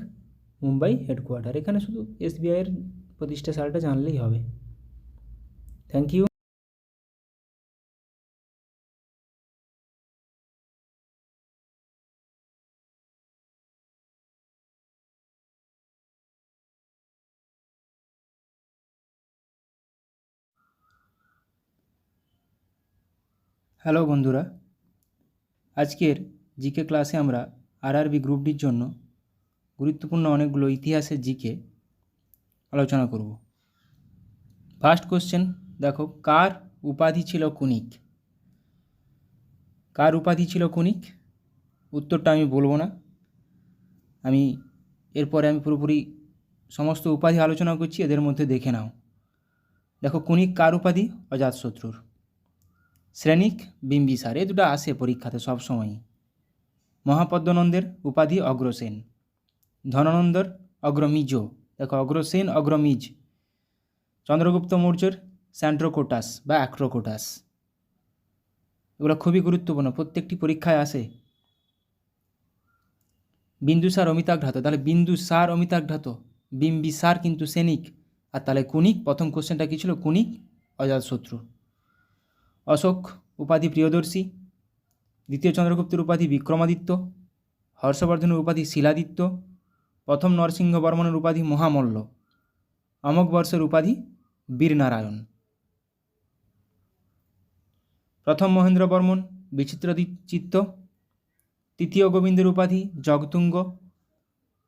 Mumbai headquarter. এখানে শুধু এসবিআইয়ের প্রতিষ্ঠা সালটা জানলেই হবে। Thank you. হ্যালো বন্ধুরা, আজকের জিকে ক্লাসে আমরা আরআরবি গ্রুপ ডির জন্য গুরুত্বপূর্ণ অনেকগুলো ইতিহাসের জিকে আলোচনা করব। ফার্স্ট কোশ্চেন দেখো, কার উপাধি ছিল কুনিক? কার উপাধি ছিল কুনিক? উত্তরটা আমি বলবো না, এরপরে আমি পুরোপুরি সমস্ত উপাধি আলোচনা করছি, এদের মধ্যে দেখে নাও। দেখো, কুনিক কার উপাধি? অজাতশত্রুর। শ্রেণিক বিম্বিসার, এ দুটো আসে পরীক্ষাতে সবসময়ই। মহাপদ্মনন্দের উপাধি অগ্রসেন। ধনানন্দর অগ্রমিজ, দেখো অগ্রসেন অগ্রমিজ। চন্দ্রগুপ্ত মৌর্যের স্যান্ড্রোকোটাস বা অ্যাক্রোকোটাস। এগুলো খুবই গুরুত্বপূর্ণ, প্রত্যেকটি পরীক্ষায় আসে। বিন্দুসার অমিতাগ্রাত, তাহলে বিন্দুসার অমিতাগ্রাত, বিম্বিসার কিন্তু সেনিক। আর তাহলে কুনিক, প্রথম কোশ্চেনটা কী ছিল? কুনিক অজাতশত্রু। অশোক উপাধি প্রিয়দর্শী। দ্বিতীয় চন্দ্রগুপ্তের উপাধি বিক্রমাদিত্য। হর্ষবর্ধনের উপাধি শিলাদিত্য। প্রথম নরসিংহ বর্মনের উপাধি মহামল্ল। অমোঘ বর্ষের উপাধি বীরনারায়ণ। প্রথম মহেন্দ্র বর্মন বিচিত্রচিত্ত। তৃতীয় গোবিন্দের উপাধি জগতুঙ্গ।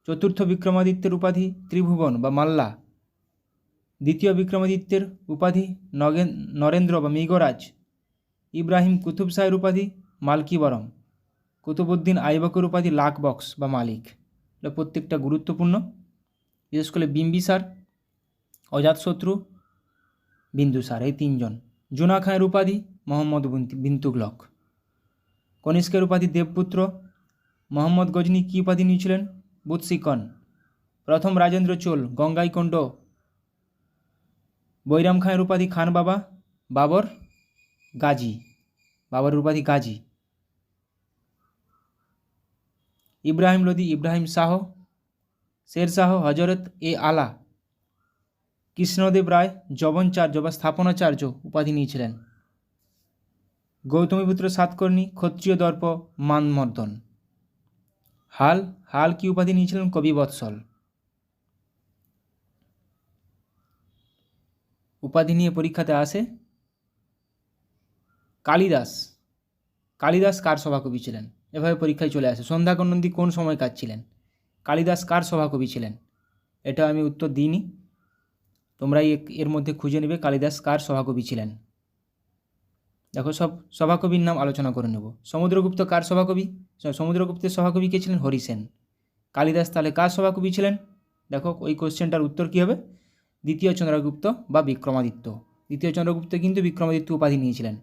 চতুর্থ বিক্রমাদিত্যের উপাধি ত্রিভুবন বা মাল্লা। দ্বিতীয় বিক্রমাদিত্যের উপাধি নরেন্দ্র বা মৃগরাজ। ইব্রাহিম কুতুব শাহের উপাধি মালকিবরম। কুতুবউদ্দিন আইবকের উপাধি লাখ বক্স বা মালিক। এটা প্রত্যেকটা গুরুত্বপূর্ণ, বিশেষ করে বিম্বিসার, অজাতশত্রু, বিন্দুসার, এই তিনজন। জুনা খাঁয়ের উপাধি মোহাম্মদ বিন তুগলক। কনিষ্কের উপাধি দেবপুত্র। মোহাম্মদ গজনি কী উপাধি নিয়েছিলেন? বুৎসিকন। প্রথম রাজেন্দ্র চোল গঙ্গাইকোন্ড। বৈরাম খাঁয়ের উপাধি খান বাবা। বাবর গাজী, বাবরের উপাধি গাজী। ইব্রাহিম লোদি ইব্রাহিম শাহ। শের শাহ হজরত এ আলা। কৃষ্ণদেব রায় যবনচার্য বা স্থাপনাচার্য উপাধি নিয়েছিলেন। গৌতমীপুত্র সাতকর্ণী ক্ষত্রিয় দর্প মানমর্দন। হাল কি উপাধি নিয়েছিলেন? কবিবৎসল। উপাধি নিয়ে পরীক্ষাতে আসে। কালিদাস কার সভাকবি ছিলেন? এভাবে পরীক্ষায় চলে আসে। সন্ধ্যাকর নন্দী কোন সময় কাজ ছিলেন? কালিদাস কার সভাকবি ছিলেন? এটা আমি উত্তর দিইনি, তোমরাই এর মধ্যে খুঁজে নেবে কালিদাস কার সভাকবি ছিলেন। দেখো, সব সভাকবির নাম আলোচনা করে নেব। সমুদ্রগুপ্ত কার সভাকবি? সমুদ্রগুপ্তের সভাকবি কে ছিলেন? হরিসেন। কালিদাস তাহলে কার সভাকবি ছিলেন? দেখো, ওই কোশ্চেনটার উত্তর কী হবে? দ্বিতীয় চন্দ্রগুপ্ত বা বিক্রমাদিত্য। দ্বিতীয় চন্দ্রগুপ্ত কিন্তু বিক্রমাদিত্য উপাধি নিয়েছিলেন।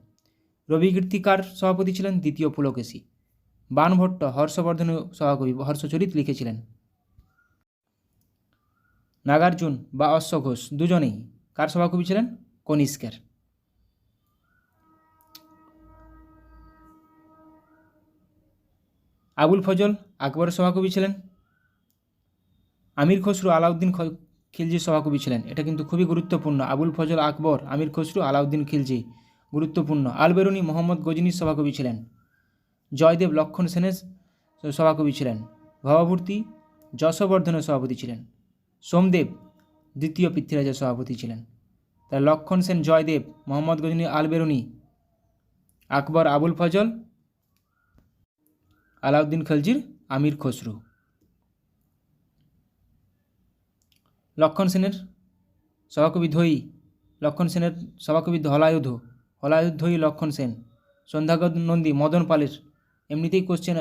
রবিকীর্তি কার সভাপতি ছিলেন? দ্বিতীয় পুলকেশী। বাণভট্ট হর্ষবর্ধনের সভাকবি, হর্ষচরিত লিখেছিলেন। নাগার্জুন বা অশ্বঘোষ দুজনেই কার সভাকবি ছিলেন? কনিষ্কের। আবুল ফজল আকবরের সভাকবি ছিলেন। আমির খসরু আলাউদ্দিন খিলজির সভাকবি ছিলেন। এটা কিন্তু খুবই গুরুত্বপূর্ণ। আবুল ফজল আকবর, আমির খসরু, আলাউদ্দিন খিলজি, গুরুত্বপূর্ণ। আলবেরুনি মোহাম্মদ গজনির সভাকবি ছিলেন। জয়দেব লক্ষণ সেনের সভাকবি ছিলেন। ভবভূতি যশবর্ধনের সভাপতি ছিলেন। সোমদেব দ্বিতীয় পৃথ্বীরাজের সভাপতি ছিলেন। তাই লক্ষণ সেন, জয়দেব, মোহাম্মদ গজনি, আলবেরুনি, আকবর, আবুল ফজল, আলাউদ্দিন খলজির আমির খসরু। লক্ষণ সেনের সভাকবি ধৈ, লক্ষণ সেনের সভাকবি হলায়ুধ, হলায়ুধ ধৈ লক্ষণ সেন। সন্ধ্যাকর নন্দী মদন পালের এমনিতেই কোশ্চেন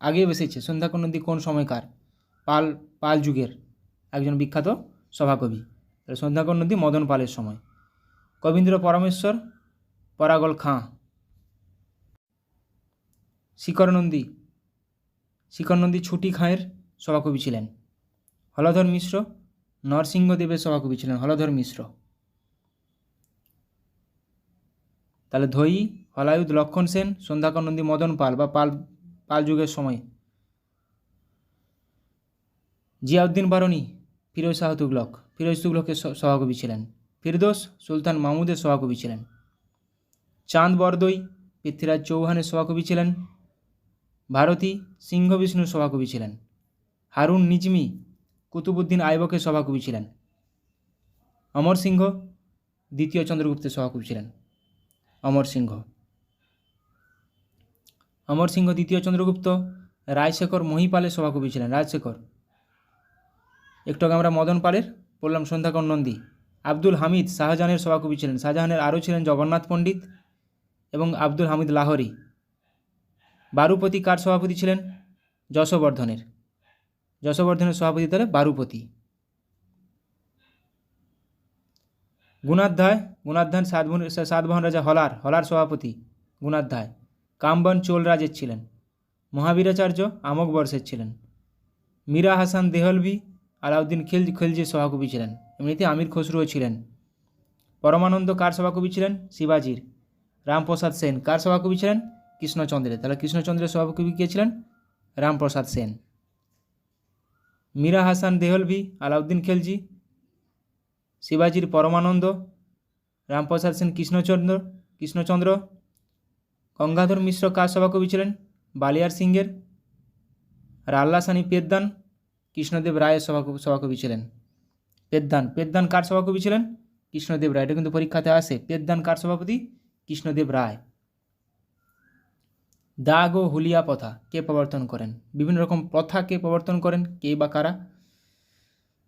আগেও এসেছে, সন্ধ্যাকর নন্দী কোন সময়কার? পাল যুগের একজন বিখ্যাত সভাকবি। তাহলে সন্ধ্যাকর নন্দী মদন পালের সময়। কবীন্দ্র পরমেশ্বর পরাগল খাঁ। শিকর নন্দী ছুটি খাঁয়ের সভাকবি ছিলেন। হলধর মিশ্র নরসিংহদেবের সভাকবি ছিলেন হলধর মিশ্র। তাহলে ধৈ, হলায়ুধ, লক্ষণ সেন, সন্ধ্যাকর নন্দী, মদন পাল বা পাল যুগের সময়। জিয়াউদ্দিন বারনী ফিরোজ শাহ তুগলকের সভাকবি ছিলেন। ফিরদোস সুলতান মাহমুদের সভাকবি ছিলেন। চাঁদ বরদৈ পৃথ্বীরাজ চৌহানের সভাকবি ছিলেন। ভারতী সিংহ বিষ্ণুর সভাকবি ছিলেন। হারুন নিজমি কুতুবুদ্দিন আইবকের সভাকবি ছিলেন। অমর সিংহ দ্বিতীয় চন্দ্রগুপ্তের সভাকবি ছিলেন। অমর সিংহ দ্বিতীয় চন্দ্রগুপ্ত। রায়শেখর মহিপালের সভাকবি ছিলেন। রাজশেখর। একটু আগে আমরা মদন পালের বললাম সন্ধ্যাকর নন্দী। আব্দুল হামিদ শাহজাহানের সভাকবি ছিলেন। শাহজাহানের আরও ছিলেন জগন্নাথ পণ্ডিত এবং আব্দুল হামিদ লাহোরি। বারুপতি কার সভাপতি ছিলেন? যশোবর্ধনের সভাপতি তাহলে বারুপতি। গুণাধ্যায় সাতবাহন রাজা হলার সভাপতি গুণাধ্যায়। কামবান চোল রাজের ছিলেন। মহাবীরাচার্য আমক বর্ষের ছিলেন। মীরা হাসান দেহলভি আলাউদ্দিন খিলজির সভাকবি ছিলেন। এমনিতে আমির খসরুও ছিলেন। পরমানন্দ কার সভাকবি ছিলেন? শিবাজির। রামপ্রসাদ সেন কার সভাকবি ছিলেন? কৃষ্ণচন্দ্রের। তাহলে কৃষ্ণচন্দ্রের সভাকবি কে ছিলেন? রামপ্রসাদ সেন। মীরা হাসান দেহলভি আলাউদ্দিন খিলজি, শিবাজির পরমানন্দ, রামপ্রসাদ সেন কৃষ্ণচন্দ্র। গঙ্গাধর মিশ্র কার সভাকবি ছিলেন? বালিয়ার সিংহের। আর আল্লাসানি পেদ্দান কৃষ্ণদেব রায়ের সভাকবি ছিলেন। পেদ্দান কার সভাকবি ছিলেন? কৃষ্ণদেব রায়। এটা কিন্তু পরীক্ষাতে আসে। পেদ্দান কার সভাপতি? কৃষ্ণদেব রায়। দাগ ও হুলিয়া প্রথা কে প্রবর্তন করেন? বিভিন্ন রকম প্রথা কে প্রবর্তন করেন, কে বা কারা,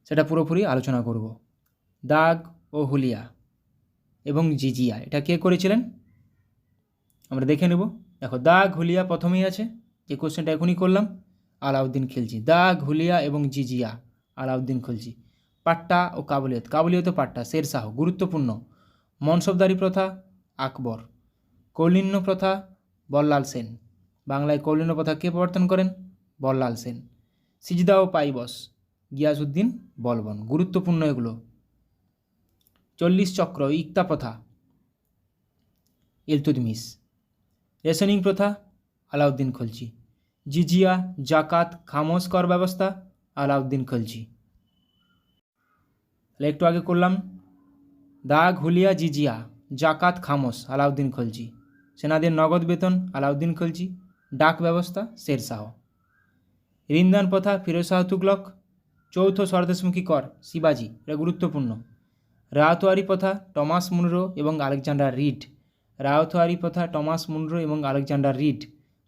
সেটা পুরোপুরি আলোচনা করব। দাগ ও হুলিয়া এবং জিজিয়া এটা কে করেছিলেন আমরা দেখে নেব। দেখো, দাগ হুলিয়া প্রথমেই আছে, যে কোশ্চেনটা এখনই করলাম, আলাউদ্দিন খিলজি। দাগ, হুলিয়া এবং জিজিয়া আলাউদ্দিন খিলজি। পাট্টা ও কাবুলিয়ত পাট্টা শেরশাহ। গুরুত্বপূর্ণ। মনসবদারি প্রথা আকবর। কৌলিন্য প্রথা বল্লাল সেন। বাংলায় কৌলিন্য প্রথা কে প্রবর্তন করেন? বল্লাল সেন। সিজদা ও পাইবস গিয়াসউদ্দিন বলবন। গুরুত্বপূর্ণ এগুলো। 40 চক্র ইক্তা প্রথা ইলতুৎমিশ। রেশনিং প্রথা আলাউদ্দিন খলজি। জিজিয়া, জাকাত, খামোশ কর ব্যবস্থা আলাউদ্দিন খলজি। তাহলে একটু আগে করলাম দাগ, হুলিয়া, জিজিয়া, জাকাত, খামোশ আলাউদ্দিন খলজি। সেনাদের নগদ বেতন আলাউদ্দিন খলজি। ডাক ব্যবস্থা শেরশাহ। ঋণদান প্রথা ফিরোজ শাহ তুগলক। চৌথ স্বদেশমুখী কর শিবাজি। এটা গুরুত্বপূর্ণ। রায়তওয়ারি প্রথা টমাস মুনরো এবং Alexander Read.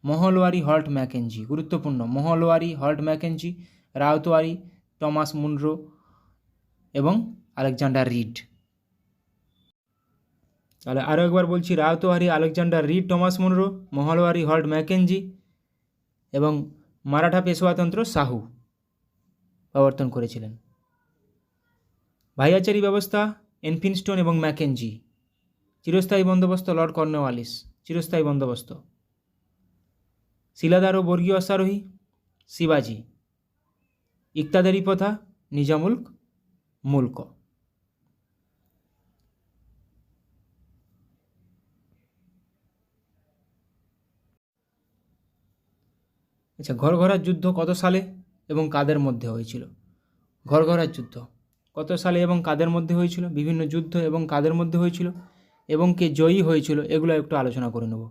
Mahalwari Holt Mackenzie. গুরুত্বপূর্ণ। Mahalwari, Holt Mackenzie, Ryotwari, Thomas Munro এবং আলেকজান্ডার রিড। তাহলে আরও একবার বলছি, Ryotwari, Alexander Read, Thomas Munro, Mahalwari, Holt Mackenzie এবং মারাঠা পেশোয়াতন্ত্র শাহু প্রবর্তন করেছিলেন। ভাইয়াচারি ব্যবস্থা এনফিনস্টোন এবং ম্যাকেঞ্জি। চিরস্থায়ী বন্দোবস্ত লর্ড কর্নওয়ালিস। চিরস্থায়ী বন্দোবস্ত। শিলাদার ও বর্গীয় অশ্বারোহী শিবাজি। ইকতাদারি প্রথা নিজামুল মুলক। আচ্ছা, ঘরঘরার যুদ্ধ কত সালে এবং কাদের মধ্যে হয়েছিল? ঘরঘরার যুদ্ধ কত সালে এবং কাদের মধ্যে হয়েছিল? বিভিন্ন যুদ্ধ এবং কাদের মধ্যে হয়েছিল এবং কে জয়ী হয়েছিল, এগুলো একটু আলোচনা করে নেব।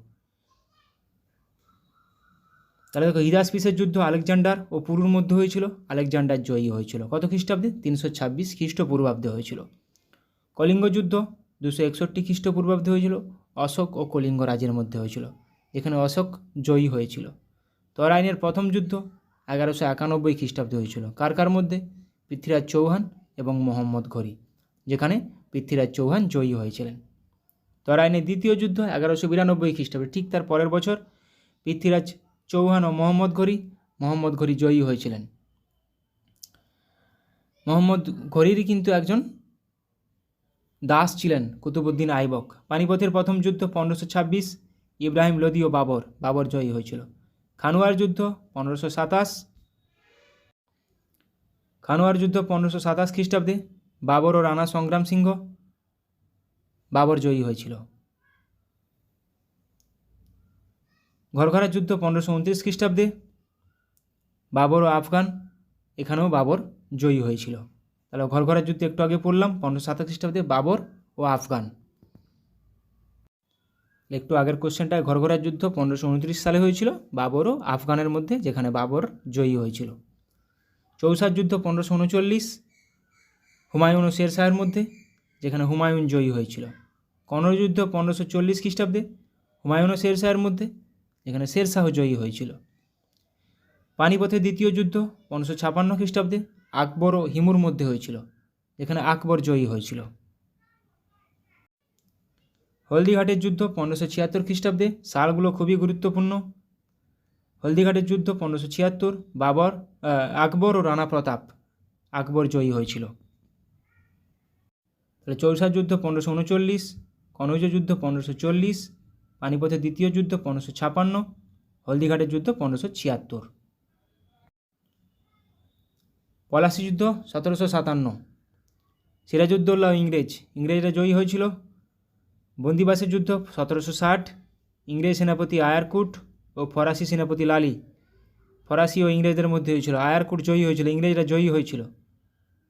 তাহলে দেখো, হিদাসপিসের যুদ্ধ আলেকজান্ডার ও পুরুর মধ্যে হয়েছিল। আলেকজান্ডার জয়ী হয়েছিল। কত খ্রিস্টাব্দে? 326 খ্রিস্টপূর্বাব্দে হয়েছিল। কলিঙ্গ যুদ্ধ 261 খ্রিস্টপূর্বাব্দে হয়েছিল। অশোক ও কলিঙ্গ রাজের মধ্যে হয়েছিল, যেখানে অশোক জয়ী হয়েছিল। তরাইনের প্রথম যুদ্ধ 1191 খ্রিস্টাব্দে হয়েছিল। কার কার মধ্যে? পৃথ্বীরাজ চৌহান এবং মোহাম্মদ ঘোরি, যেখানে পৃথ্বীরাজ চৌহান জয়ী হয়েছিলেন। তরাইনের দ্বিতীয় যুদ্ধ 1192 খ্রিস্টাব্দে, ঠিক তার পরের বছর পৃথ্বীরাজ চৌহান ও মোহাম্মদ ঘুরি। মোহাম্মদ ঘুরি জয়ী হয়েছিলেন। মোহাম্মদ ঘুরিরই কিন্তু একজন দাস ছিলেন কুতুবউদ্দিন আইবক। পানিপথের প্রথম যুদ্ধ 1526, ইব্রাহিম লোদি ও বাবর জয়ী হয়েছিল। খানুয়ার যুদ্ধ 1527, খানুয়ার যুদ্ধ 1527 খ্রিস্টাব্দে বাবর ও রানা সংগ্রাম সিংহ, বাবর জয়ী হয়েছিল। ঘরঘরার যুদ্ধ 1529 খ্রিস্টাব্দে বাবর ও আফগান, এখানেও বাবর জয়ী হয়েছিল। তাহলে ঘরঘরার যুদ্ধ একটু আগে পড়লাম 1527 খ্রিস্টাব্দে বাবর ও আফগান। একটু আগের কোশ্চেনটায় ঘরঘরার যুদ্ধ 1529 সালে হয়েছিল বাবর ও আফগানের মধ্যে, যেখানে বাবর জয়ী হয়েছিল। চৌসার যুদ্ধ 1539, হুমায়ুন ও শেরশাহের মধ্যে, যেখানে হুমায়ুন জয়ী হয়েছিল। কনৌজ যুদ্ধ 1540 খ্রিস্টাব্দে হুমায়ুন ও শেরশাহের মধ্যে, যেখানে শেরশাহ জয়ী হয়েছিল। পানিপথের দ্বিতীয় যুদ্ধ 1556 খ্রিস্টাব্দে আকবর ও হিমুর মধ্যে হয়েছিল, যেখানে আকবর জয়ী হয়েছিল। হলদিঘাটের যুদ্ধ 1576 খ্রিস্টাব্দে, সালগুলো খুবই গুরুত্বপূর্ণ। হলদিঘাটের যুদ্ধ 1576, আকবর ও রানা প্রতাপ, আকবর জয়ী হয়েছিল। তাহলে চৌসার যুদ্ধ 1539, কনৌজ যুদ্ধ 1540, পানিপথের দ্বিতীয় যুদ্ধ 1556, হলদিঘাটের যুদ্ধ 1576। পলাশী যুদ্ধ 1757, সিরাজউদ্দৌলা ও ইংরেজরা জয়ী হয়েছিল। বন্দিবাসের যুদ্ধ 1760, ইংরেজ সেনাপতি আয়ারকুট ও ফরাসি সেনাপতি লালি, ফরাসি ও ইংরেজদের মধ্যে হয়েছিল। আয়ারকুট জয়ী হয়েছিল, ইংরেজরা জয়ী হয়েছিল।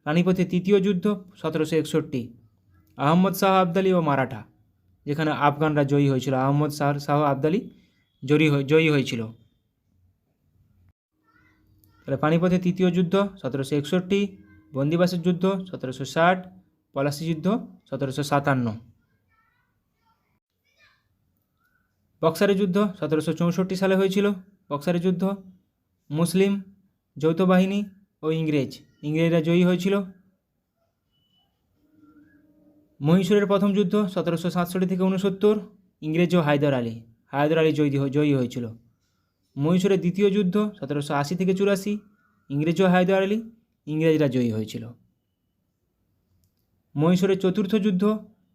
পানিপথের তৃতীয় যুদ্ধ 1761, আহমদ শাহ আবদালি ও মারাঠা, যেখানে আফগানরা জয়ী হয়েছিল। আহমদ শাহ আবদালি জয়ী হয়েছিল। তাহলে পানিপথের তৃতীয় যুদ্ধ 1761, বন্দিবাসের যুদ্ধ 1760, পলাশী যুদ্ধ 1757। বক্সারের যুদ্ধ 1764 সালে হয়েছিল। বক্সারের যুদ্ধ মুসলিম যৌথ বাহিনী ও ইংরেজরা জয়ী হয়েছিল। মহীশূরের প্রথম যুদ্ধ 1767 থেকে 69, ইংরেজ ও হায়দর আলী জয়ী হয়েছিল। মহীশূরের দ্বিতীয় যুদ্ধ 1780 থেকে 84, ইংরেজ ও হায়দর আলী, ইংরেজরা জয়ী হয়েছিল। মহীশূরের চতুর্থ যুদ্ধ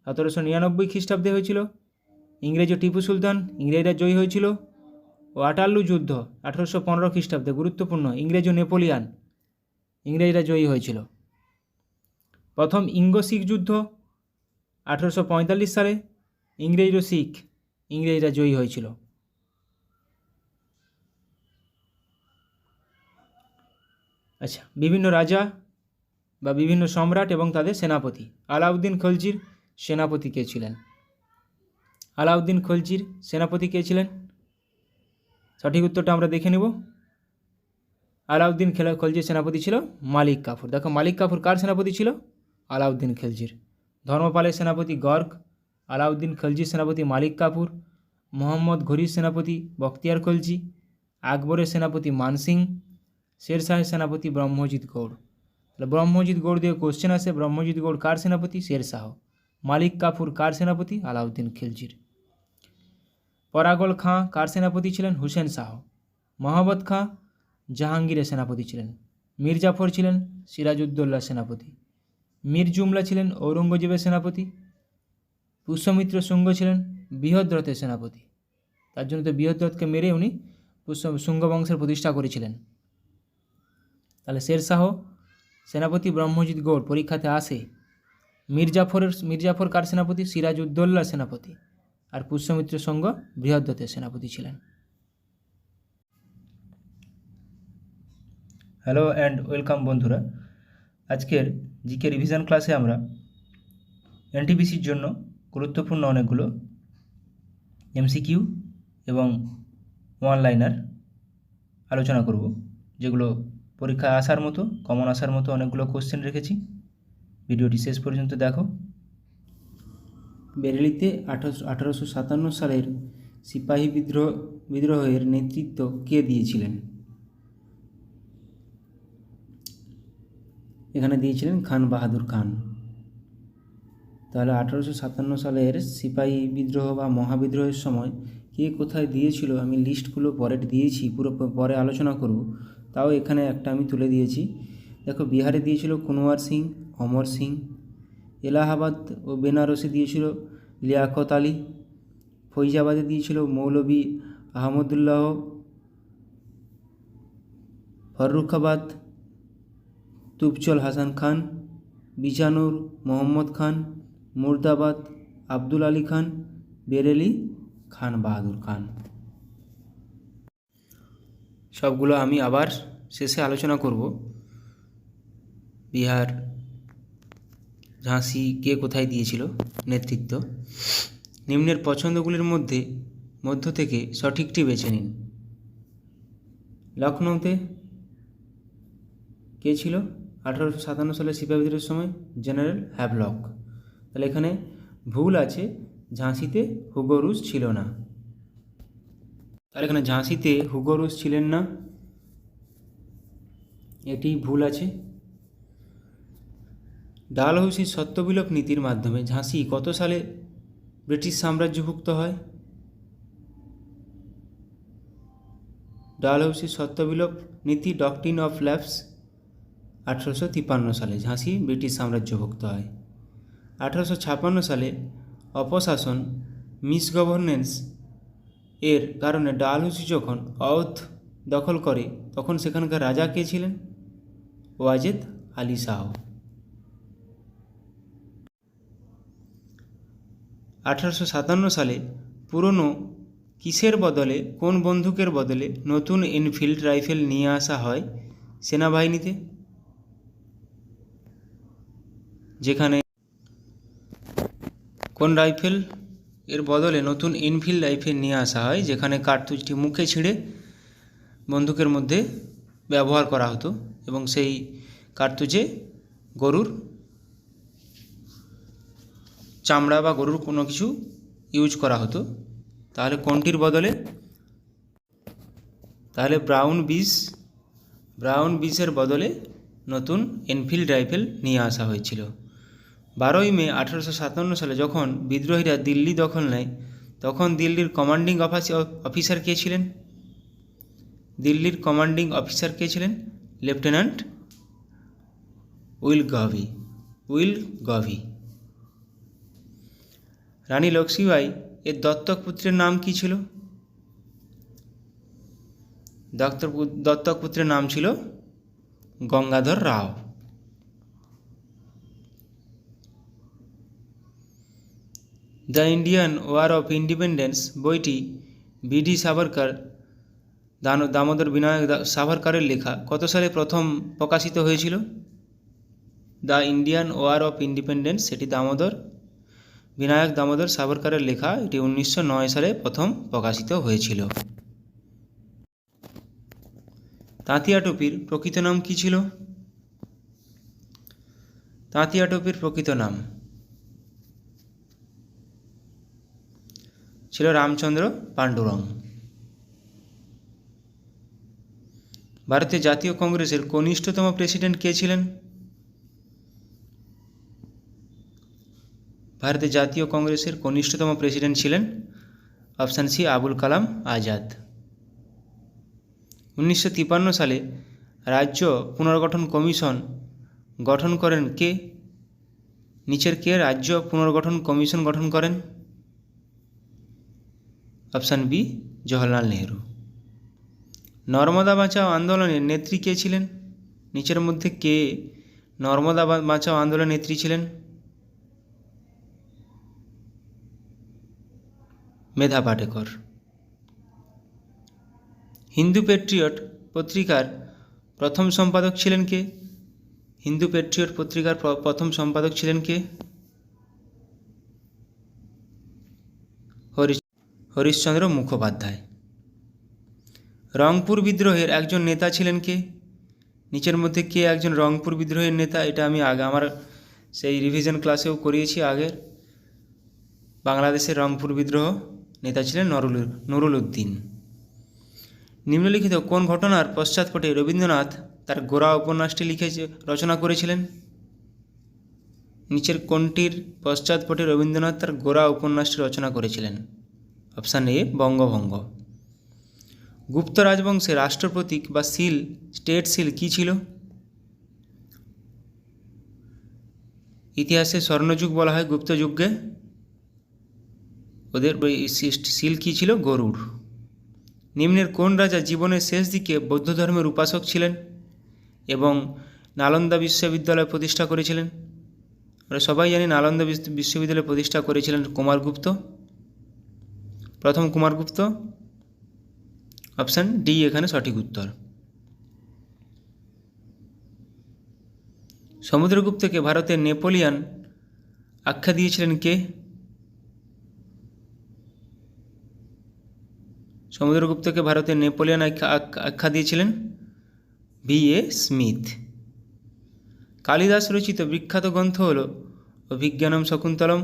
1799 খ্রিস্টাব্দে হয়েছিল। ইংরেজ ও টিপু সুলতান, ইংরেজরা জয়ী হয়েছিল। ও আটাল্লু যুদ্ধ 1815 খ্রিস্টাব্দে, গুরুত্বপূর্ণ, ইংরেজ ও নেপোলিয়ান, ইংরেজরা জয়ী হয়েছিল। প্রথম ইঙ্গো শিখ যুদ্ধ 1845 সালে, ইংরেজ ও শিখ, ইংরেজরা জয়ী হয়েছিল। আচ্ছা, বিভিন্ন রাজা বা বিভিন্ন সম্রাট এবং তাদের সেনাপতি। আলাউদ্দিন খলজির সেনাপতি কে ছিলেন? আলাউদ্দিন খলজির সেনাপতি কে ছিলেন? সঠিক উত্তরটা আমরা দেখে নেব। আলাউদ্দিন খলজির সেনাপতি ছিল মালিক কাফুর। দেখো, মালিক কাফুর কার সেনাপতি ছিল? আলাউদ্দিন খলজির। ধর্মপালের সেনাপতি গর্গ, আলাউদ্দিন খলজির সেনাপতি মালিক কাফুর। মোহাম্মদ ঘুরির সেনাপতি বখতিয়ার খলজি, আকবরের সেনাপতি মানসিং, শেরশাহের সেনাপতি ব্রহ্মজিৎ গৌড়। তাহলে ব্রহ্মজিৎ গৌড় দিয়ে কোশ্চেন আসে, ব্রহ্মজিৎ গৌড় কার সেনাপতি? শেরশাহ। মালিক কাফুর কার সেনাপতি? আলাউদ্দিন খিলজির। পরাগল খাঁ কার সেনাপতি ছিলেন? হুসেন শাহ। মহাবত খাঁ জাহাঙ্গীরের সেনাপতি ছিলেন। মীর জাফর ছিলেন সিরাজউদ্দৌলার সেনাপতি। মীর জুমলা ছিলেন ঔরঙ্গজেবের সেনাপতি। পুষ্যমিত্র শুঙ্গ ছিলেন বৃহদ্রথের সেনাপতি। তার জন্য তো বৃহদ্রথকে মেরে উনি শুঙ্গ বংশের প্রতিষ্ঠা করেছিলেন। তাহলে শেরশাহ সেনাপতি, ব্রহ্মজিৎ গৌড় পরীক্ষাতে আসে। মীর জাফর কার সেনাপতি? সিরাজউদ্দৌলার সেনাপতি। আর পুষ্যমিত্র শুঙ্গ বৃহদ্রথের সেনাপতি ছিলেন। হ্যালো অ্যান্ড ওয়েলকাম বন্ধুরা। আজকের জিকে রিভিশন ক্লাসে আমরা এনটিপিসির জন্য গুরুত্বপূর্ণ অনেকগুলো এমসিকিউ এবং ওয়ান লাইনার আলোচনা করব, যেগুলো পরীক্ষায় আসার মতো, কমন আসার মতো অনেকগুলো কোশ্চেন রেখেছি। ভিডিওটি শেষ পর্যন্ত দেখো। বেরেলিতে 1857 সালের সিপাহী বিদ্রোহের নেতৃত্ব কে দিয়েছিলেন? এখানে দিয়েছিলেন খান বাহাদুর খান। তাহলে 1857 সালের সিপাহী বিদ্রোহ বা মহাবিদ্রোহের সময় কে কোথায় দিয়েছিল, আমি লিস্টগুলো পরে দিয়েছি, পুরো পরে আলোচনা করব, তাও এখানে একটা আমি তুলে দিয়েছি। দেখো, বিহারে দিয়েছিল কুনওয়ার সিং, অমর সিং। এলাহাবাদ ও বেনারসে দিয়েছিল লিয়াকত আলী। ফৈজাবাদে দিয়েছিল মৌলভী আহমদুল্লাহ। ফররুখাবাদ তুবচল হাসান খান। বিজানুর মোহাম্মদ খান। মুর্দাবাদ আব্দুল আলী খান। বেরেলি খান বাহাদুর খান। সবগুলো আমি আবার শেষে আলোচনা করব। বিহার, ঝাঁসি কে কোথায় দিয়েছিল নেতৃত্ব। নিম্নের পছন্দগুলির মধ্য থেকে সঠিকটি বেছে নিন। লখনৌতে কে ছিল 1857 সালে সিপাহি বিদ্রোহের সময়? General Havelock. তাহলে এখানে ভুল আছে, ঝাঁসিতে হুগো রুজ ছিল না। তাহলে এখানে ঝাঁসিতে হুগো রুজ ছিলেন না, এটি ভুল আছে। ডালহৌসির সত্যবিলোপ নীতির মাধ্যমে ঝাঁসি কত সালে ব্রিটিশ সাম্রাজ্যভুক্ত হয়? ডালহৌসির সত্যবিলোপ নীতি, ডকট্রিন অফ ল্যাপস, 1853 সালে ঝাঁসি ব্রিটিশ সাম্রাজ্যভুক্ত হয়। 1856 সালে অপশাসন, মিসগভর্নেন্স এর কারণে ডালহৌসি যখন অওধ দখল করে, তখন সেখানকার রাজা কে ছিলেন? ওয়াজেদ আলী শাহ। 1857 সালে পুরনো কিসের বদলে, কোন বন্দুকের বদলে নতুন এনফিল্ড রাইফেল নিয়ে আসা হয় সেনাবাহিনীতে? যেখানে কোন রাইফেল এর বদলে নতুন এনফিল্ড রাইফেল নিয়ে আসা হয়, যেখানে কার্তুজটি মুখে ছিঁড়ে বন্দুকের মধ্যে ব্যবহার করা হতো এবং সেই কার্তুজে গরুর চামড়া বা গরুর কোনো কিছু ইউজ করা হতো। তাহলে কোনটির বদলে? তাহলে ব্রাউন বিসের বদলে নতুন এনফিল্ড রাইফেল নিয়ে আসা হয়েছিল। 12ই মে 1857 সালে যখন বিদ্রোহীরা দিল্লি দখল নেয়, তখন দিল্লির কমান্ডিং অফিসার কে ছিলেন? দিল্লির কমান্ডিং অফিসার কে ছিলেন? লেফটেন্যান্ট উইল গভি। রানী লক্ষ্মীবাঈ এর দত্তক পুত্রের নাম কি ছিল? দত্তক পুত্রের নাম ছিল Gangadhar Rao. The Indian war of independence বইটি বিডি সাভারকর, দামোদর বিনায়ক সাভারকরের লেখা, কত সালে প্রথম প্রকাশিত হয়েছিল? The Indian war of independence, এটি বিনায়ক দামোদর সাভারকরের লেখা, এটি 1909 সালে প্রথম প্রকাশিত হয়েছিল। তাঁতিয়া টোপির প্রকৃত নাম কি ছিল? তাঁতিয়া টোপির প্রকৃত নাম ছিল রামচন্দ্র পাণ্ডুরং। ভারতের জাতীয় কংগ্রেসের কনিষ্ঠতম প্রেসিডেন্ট কে ছিলেন? ভারতের জাতীয় কংগ্রেসের কনিষ্ঠতম প্রেসিডেন্ট ছিলেন অপশান সি, আবুল কালাম আজাদ। 1953 সালে রাজ্য পুনর্গঠন কমিশন গঠন করেন কে? নিচের কে রাজ্য পুনর্গঠন কমিশন গঠন করেন? Option b, Jawaharlal Nehru. নর্মদা বাঁচাও আন্দোলনের নেত্রী কে ছিলেন? নিচের মধ্যে কে নর্মদা বাঁচাও আন্দোলনের নেত্রী ছিলেন? মেধা পাটেকর। হিন্দু প্যাট্রিয়ট পত্রিকার প্রথম সম্পাদক ছিলেন কে? হিন্দু প্যাট্রিয়ট পত্রিকার প্রথম সম্পাদক ছিলেন কে? হরিশচন্দ্র মুখোপাধ্যায়। রংপুর বিদ্রোহের একজন নেতা ছিলেন কে? নিচের মধ্যে কে একজন রংপুর বিদ্রোহের নেতা? এটা আমি আমার সেই রিভিশন ক্লাসেও করিয়েছি আগের। বাংলাদেশের রংপুর বিদ্রোহ নেতা ছিলেন নুরুল উদ্দিন। নিম্নলিখিত কোন ঘটনার পশ্চাৎপটে রবীন্দ্রনাথ তার গোরা উপন্যাসটি রচনা করেছিলেন? নিচের কোনটির পশ্চাৎপটে রবীন্দ্রনাথ তার গোরা উপন্যাসটি রচনা করেছিলেন? অপশান এ বঙ্গভঙ্গ। গুপ্ত রাজবংশের রাষ্ট্রপ্রতীক বা সিল, স্টেট সিল কী ছিল? ইতিহাসে স্বর্ণযুগ বলা হয় গুপ্ত যুগকে। ওদের সিল কী ছিল? গরুড়। নিম্নের কোন রাজা জীবনের শেষ দিকে বৌদ্ধ ধর্মের উপাসক ছিলেন এবং নালন্দা বিশ্ববিদ্যালয় প্রতিষ্ঠা করেছিলেন? আমরা সবাই জানি নালন্দা বিশ্ববিদ্যালয় প্রতিষ্ঠা করেছিলেন কুমারগুপ্ত, প্রথম কুমারগুপ্ত। অপশান ডি এখানে সঠিক উত্তর। সমুদ্রগুপ্তকে ভারতের নেপোলিয়ান আখ্যা দিয়েছিলেন কে? সমুদ্রগুপ্তকে ভারতের নেপোলিয়ান আখ্যা দিয়েছিলেন বি এ স্মিথ। কালিদাস রচিত বিখ্যাত গ্রন্থ হল অভিজ্ঞানম শকুন্তলম,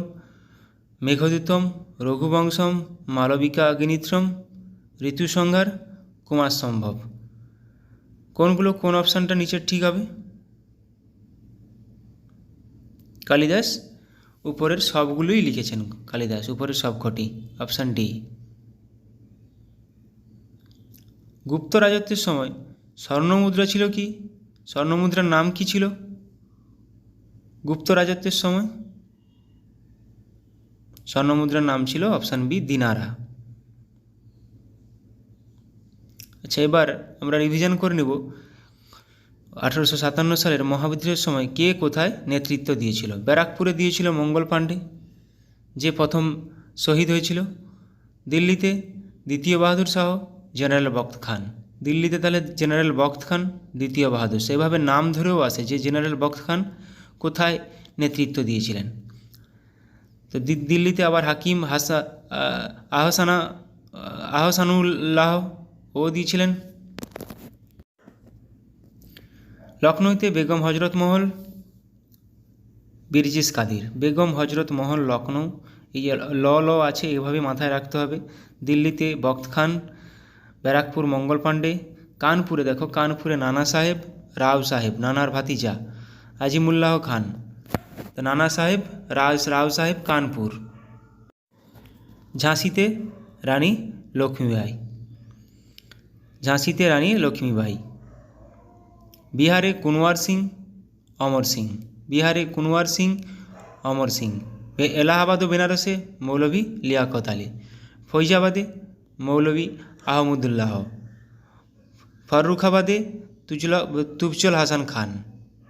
মেঘদূতম, রঘুবংশম, মালবিকা অগ্নিমিত্রম, ঋতুসংহার, কুমার সম্ভব। কোনগুলো, কোন অপশানটা নিচের ঠিক হবে? কালিদাস উপরের সবগুলোই লিখেছেন, কালিদাস উপরের সবকটি। Option D. গুপ্ত রাজত্বের সময় স্বর্ণমুদ্রা ছিল কি? স্বর্ণমুদ্রার নাম কি ছিল গুপ্ত রাজত্বের সময়? স্বর্ণমুদ্রার নাম ছিল অপশান বি দিনারা। আচ্ছা, এবার আমরা রিভিশন করে নেব। 1857 সালের মহাবিদ্রোহের সময় কে কোথায় নেতৃত্ব দিয়েছিল? ব্যারাকপুরে দিয়েছিল মঙ্গল পাণ্ডে, যে প্রথম শহীদ হয়েছিল। দিল্লিতে দ্বিতীয় বাহাদুর শাহ, জেনারেল বখত খান। দিল্লিতে তাহলে জেনারেল বখত খান, দ্বিতীয় বাহাদুর, সেভাবে নাম ধরেও আসে যে জেনারেল বখত খান কোথায় নেতৃত্ব দিয়েছিলেন। তো দিল্লিতে আবার হাকিম আহসানুল্লাহ ও দিয়েছিলেন। লখনৌতে বেগম হজরত মহল, বিরজিস কাদির। বেগম হজরত মহল লখনৌ, এই যে ল আছে এভাবে মাথায় রাখতে হবে। দিল্লিতে বখত খান, ব্যারাকপুর মঙ্গল পাণ্ডে। কানপুরে দেখো, কানপুরে নানা সাহেব, রাও সাহেব, নানার ভাতিজা আজিমুল্লাহ খান। তো নানা সাহেব, রাও সাহেব, কানপুর। ঝাঁসিতে রানী লক্ষ্মীবাই, ঝাঁসিতে রানী লক্ষ্মীবাই। বিহারে কুনওয়ার সিং, অমর সিং। বিহারে কুনওয়ার সিং, অমর সিং। এলাহাবাদ ও বেনারসে মৌলভী লিয়াকত আলী। ফৈজাবাদে মৌলভী আহমদুল্লাহ। ফররুখাবাদে তুফজল হাসান খান।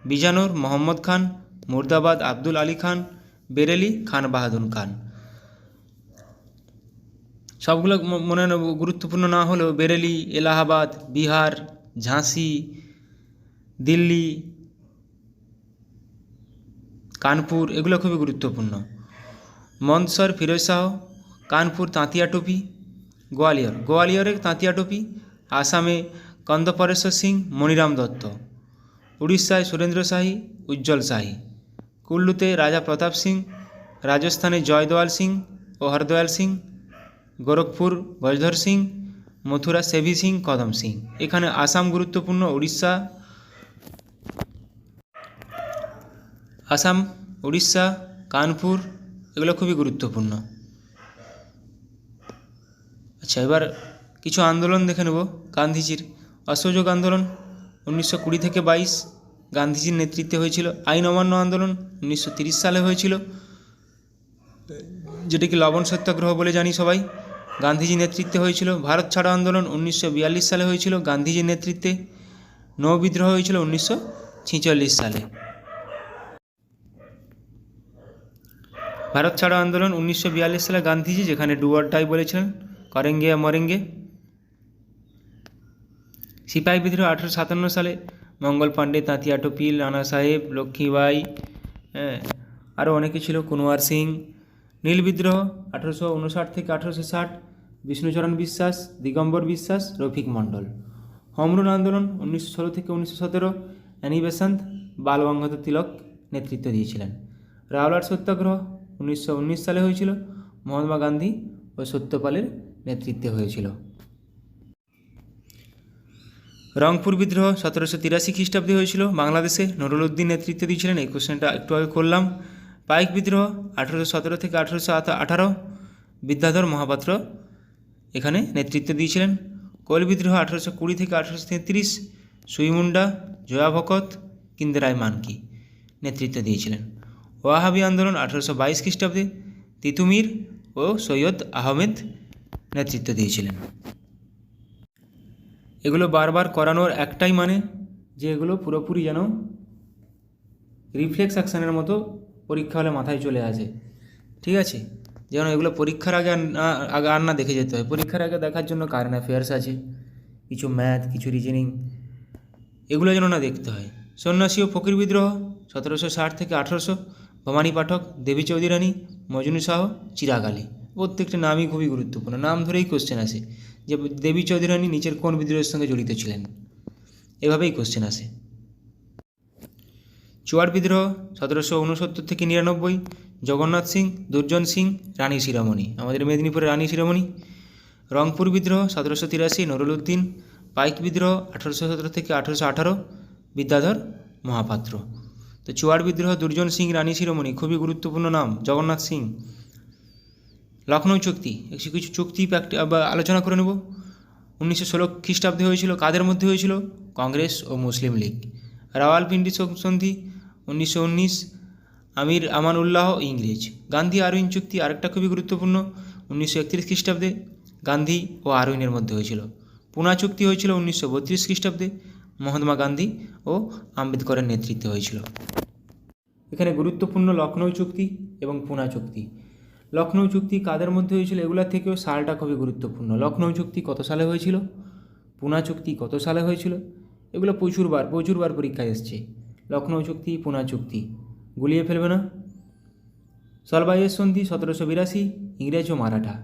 বিজানোর মোহাম্মদ খান। মুর্দাবাদ আব্দুল আলী খান। বেরেলি খান বাহাদুর খান। সবগুলো মনে গুরুত্বপূর্ণ না হলেও বেরেলি, এলাহাবাদ, বিহার, ঝাঁসি, দিল্লি, কানপুর এগুলো খুবই গুরুত্বপূর্ণ। মন্দসর ফিরোজ শাহ, কানপুর তাঁতিয়া টুপি, গোয়ালিয়রে তাঁতিয়া টুপি। আসামে কন্দপরেশ্বর সিং, মণিরাম দত্ত। উড়িষ্যায় সুরেন্দ্র শাহী, উজ্জ্বল শাহী। কুল্লুতে রাজা প্রতাপ সিং। রাজস্থানে জয়দয়াল সিং ও হরদয়াল সিং। গোরখপুর গজধর সিং। মথুরা সেভি সিং, কদম সিং। এখানে আসাম গুরুত্বপূর্ণ, উড়িষ্যা, কানপুর এগুলো খুবই গুরুত্বপূর্ণ। আচ্ছা, এবার কিছু আন্দোলন দেখে নেব। গান্ধীজির অসহযোগ আন্দোলন 1920 থেকে 22 গান্ধীজির নেতৃত্বে হয়েছিল। আইন অমান্য আন্দোলন 1930 সালে হয়েছিল, যেটিকে লবণ সত্যাগ্রহ বলে জানি সবাই, গান্ধীজির নেতৃত্বে হয়েছিল। ভারত ছাড়ো আন্দোলন 1942 সালে হয়েছিল গান্ধীজির নেতৃত্বে। নৌ বিদ্রোহ হয়েছিল 1946 সালে। ভারত ছাড়ো আন্দোলন 1942 সালে গান্ধীজি, যেখানে ডু অর ডাই বলেছিলেন, করেঙ্গে মরেঙ্গে। সিপাহী বিদ্রোহ 1857 সালে মঙ্গল পাণ্ডে, তাঁতিয়া টুপি, নানা সাহেব, লক্ষ্মীবাই, আরও অনেকে ছিল, কুনওয়ার সিং। নীল বিদ্রোহ 1859 থেকে 1860 বিষ্ণুচরণ বিশ্বাস, দিগম্বর বিশ্বাস, রফিক মণ্ডল। হোম রুল আন্দোলন 1916 থেকে 1917 অ্যানি বেসান্ত, বাল গঙ্গাধর তিলক নেতৃত্ব দিয়েছিলেন। রাওলাট সত্যাগ্রহ 1919 সালে হয়েছিল, মহাত্মা গান্ধী ও সত্যপালের নেতৃত্বে হয়েছিল। রংপুর বিদ্রোহ 1783 খ্রিস্টাব্দে হয়েছিল বাংলাদেশে, নুরুল উদ্দিন নেতৃত্ব দিয়েছিলেন। এই কোশ্চেনটা একটু আগে করলাম। পাইক বিদ্রোহ 1817 থেকে 1818 বিদ্যাধর মহাপাত্র এখানে নেতৃত্ব দিয়েছিলেন। কোল বিদ্রোহ 1820 থেকে 1833, সুইমুন্ডা, জয়া ভকত, কিন্দেরায় মানকি নেতৃত্ব দিয়েছিলেন। ওয়াহাবি আন্দোলন 1822 খ্রিস্টাব্দে তিতুমির ও সৈয়দ আহমেদ নেতৃত্ব দিয়েছিলেন। এগুলো বারবার করানোর একটাই মানে যে এগুলো পুরোপুরি যেন রিফ্লেক্স অ্যাকশানের মতো পরীক্ষা হলে মাথায় চলে আসে, ঠিক আছে? যেন এগুলো পরীক্ষার আগে আর না দেখে যেতে হয়। পরীক্ষার আগে দেখার জন্য কারেন্ট অ্যাফেয়ার্স আছে, কিছু ম্যাথ, কিছু রিজনিং, এগুলো যেন না দেখতে হয়। সন্ন্যাসী ও ফকির বিদ্রোহ 1760 থেকে 1800, ভবানী পাঠক, দেবী চৌধুরী রানী, মজনু শাহ, চিরাগ আলী। প্রত্যেকটা নামই খুবই গুরুত্বপূর্ণ, নাম ধরেই কোশ্চেন আসে যে দেবী চৌধুরী রানী নিচের কোন বিদ্রোহের সঙ্গে জড়িত ছিলেন, এভাবেই কোশ্চেন আসে। চুয়াড় বিদ্রোহ 1769 থেকে 99, জগন্নাথ সিং, দুর্জন সিং, রানী শিরোমণি, আমাদের মেদিনীপুরের রানী শিরোমণি। রংপুর বিদ্রোহ 1783, নুরুল উদ্দিন। পাইক বিদ্রোহ 1817 থেকে 1818, বিদ্যাধর মহাপাত্র। তো চুয়াড় বিদ্রোহ, দুর্জন সিং, রানী শিরোমণি, খুবই গুরুত্বপূর্ণ নাম, জগন্নাথ সিং। লখনৌ চুক্তি, কিছু চুক্তি আলোচনা করে নেব। 1916 খ্রিস্টাব্দে হয়েছিল, কাদের মধ্যে হয়েছিল? কংগ্রেস ও মুসলিম লীগ। রাওয়ালপিন্ডি সন্ধি 1919, আমির আমান উল্লাহ, ইংরেজ। গান্ধী আরউইন চুক্তি আরেকটা খুবই গুরুত্বপূর্ণ, 1931 খ্রিস্টাব্দে গান্ধী ও আরউইনের মধ্যে হয়েছিল। পুনা চুক্তি হয়েছিল 1932 খ্রিস্টাব্দে, মহাত্মা গান্ধী ও আম্বেদকরের নেতৃত্বে হয়েছিল। এখানে গুরুত্বপূর্ণ লখনৌ চুক্তি এবং পুনা চুক্তি। লখনৌ চুক্তি কাদের মধ্যে হয়েছিল এগুলোর থেকেও সালটা খুবই গুরুত্বপূর্ণ। লখনৌ চুক্তি কত সালে হয়েছিল, পুনা চুক্তি কত সালে হয়েছিল, এগুলো প্রচুরবার পরীক্ষায় এসছে। লখনৌ চুক্তি, পুনা চুক্তি গুলিয়ে ফেলবে না। সলবাইয়ের সন্ধি 1782, ইংরেজ ও মারাঠা।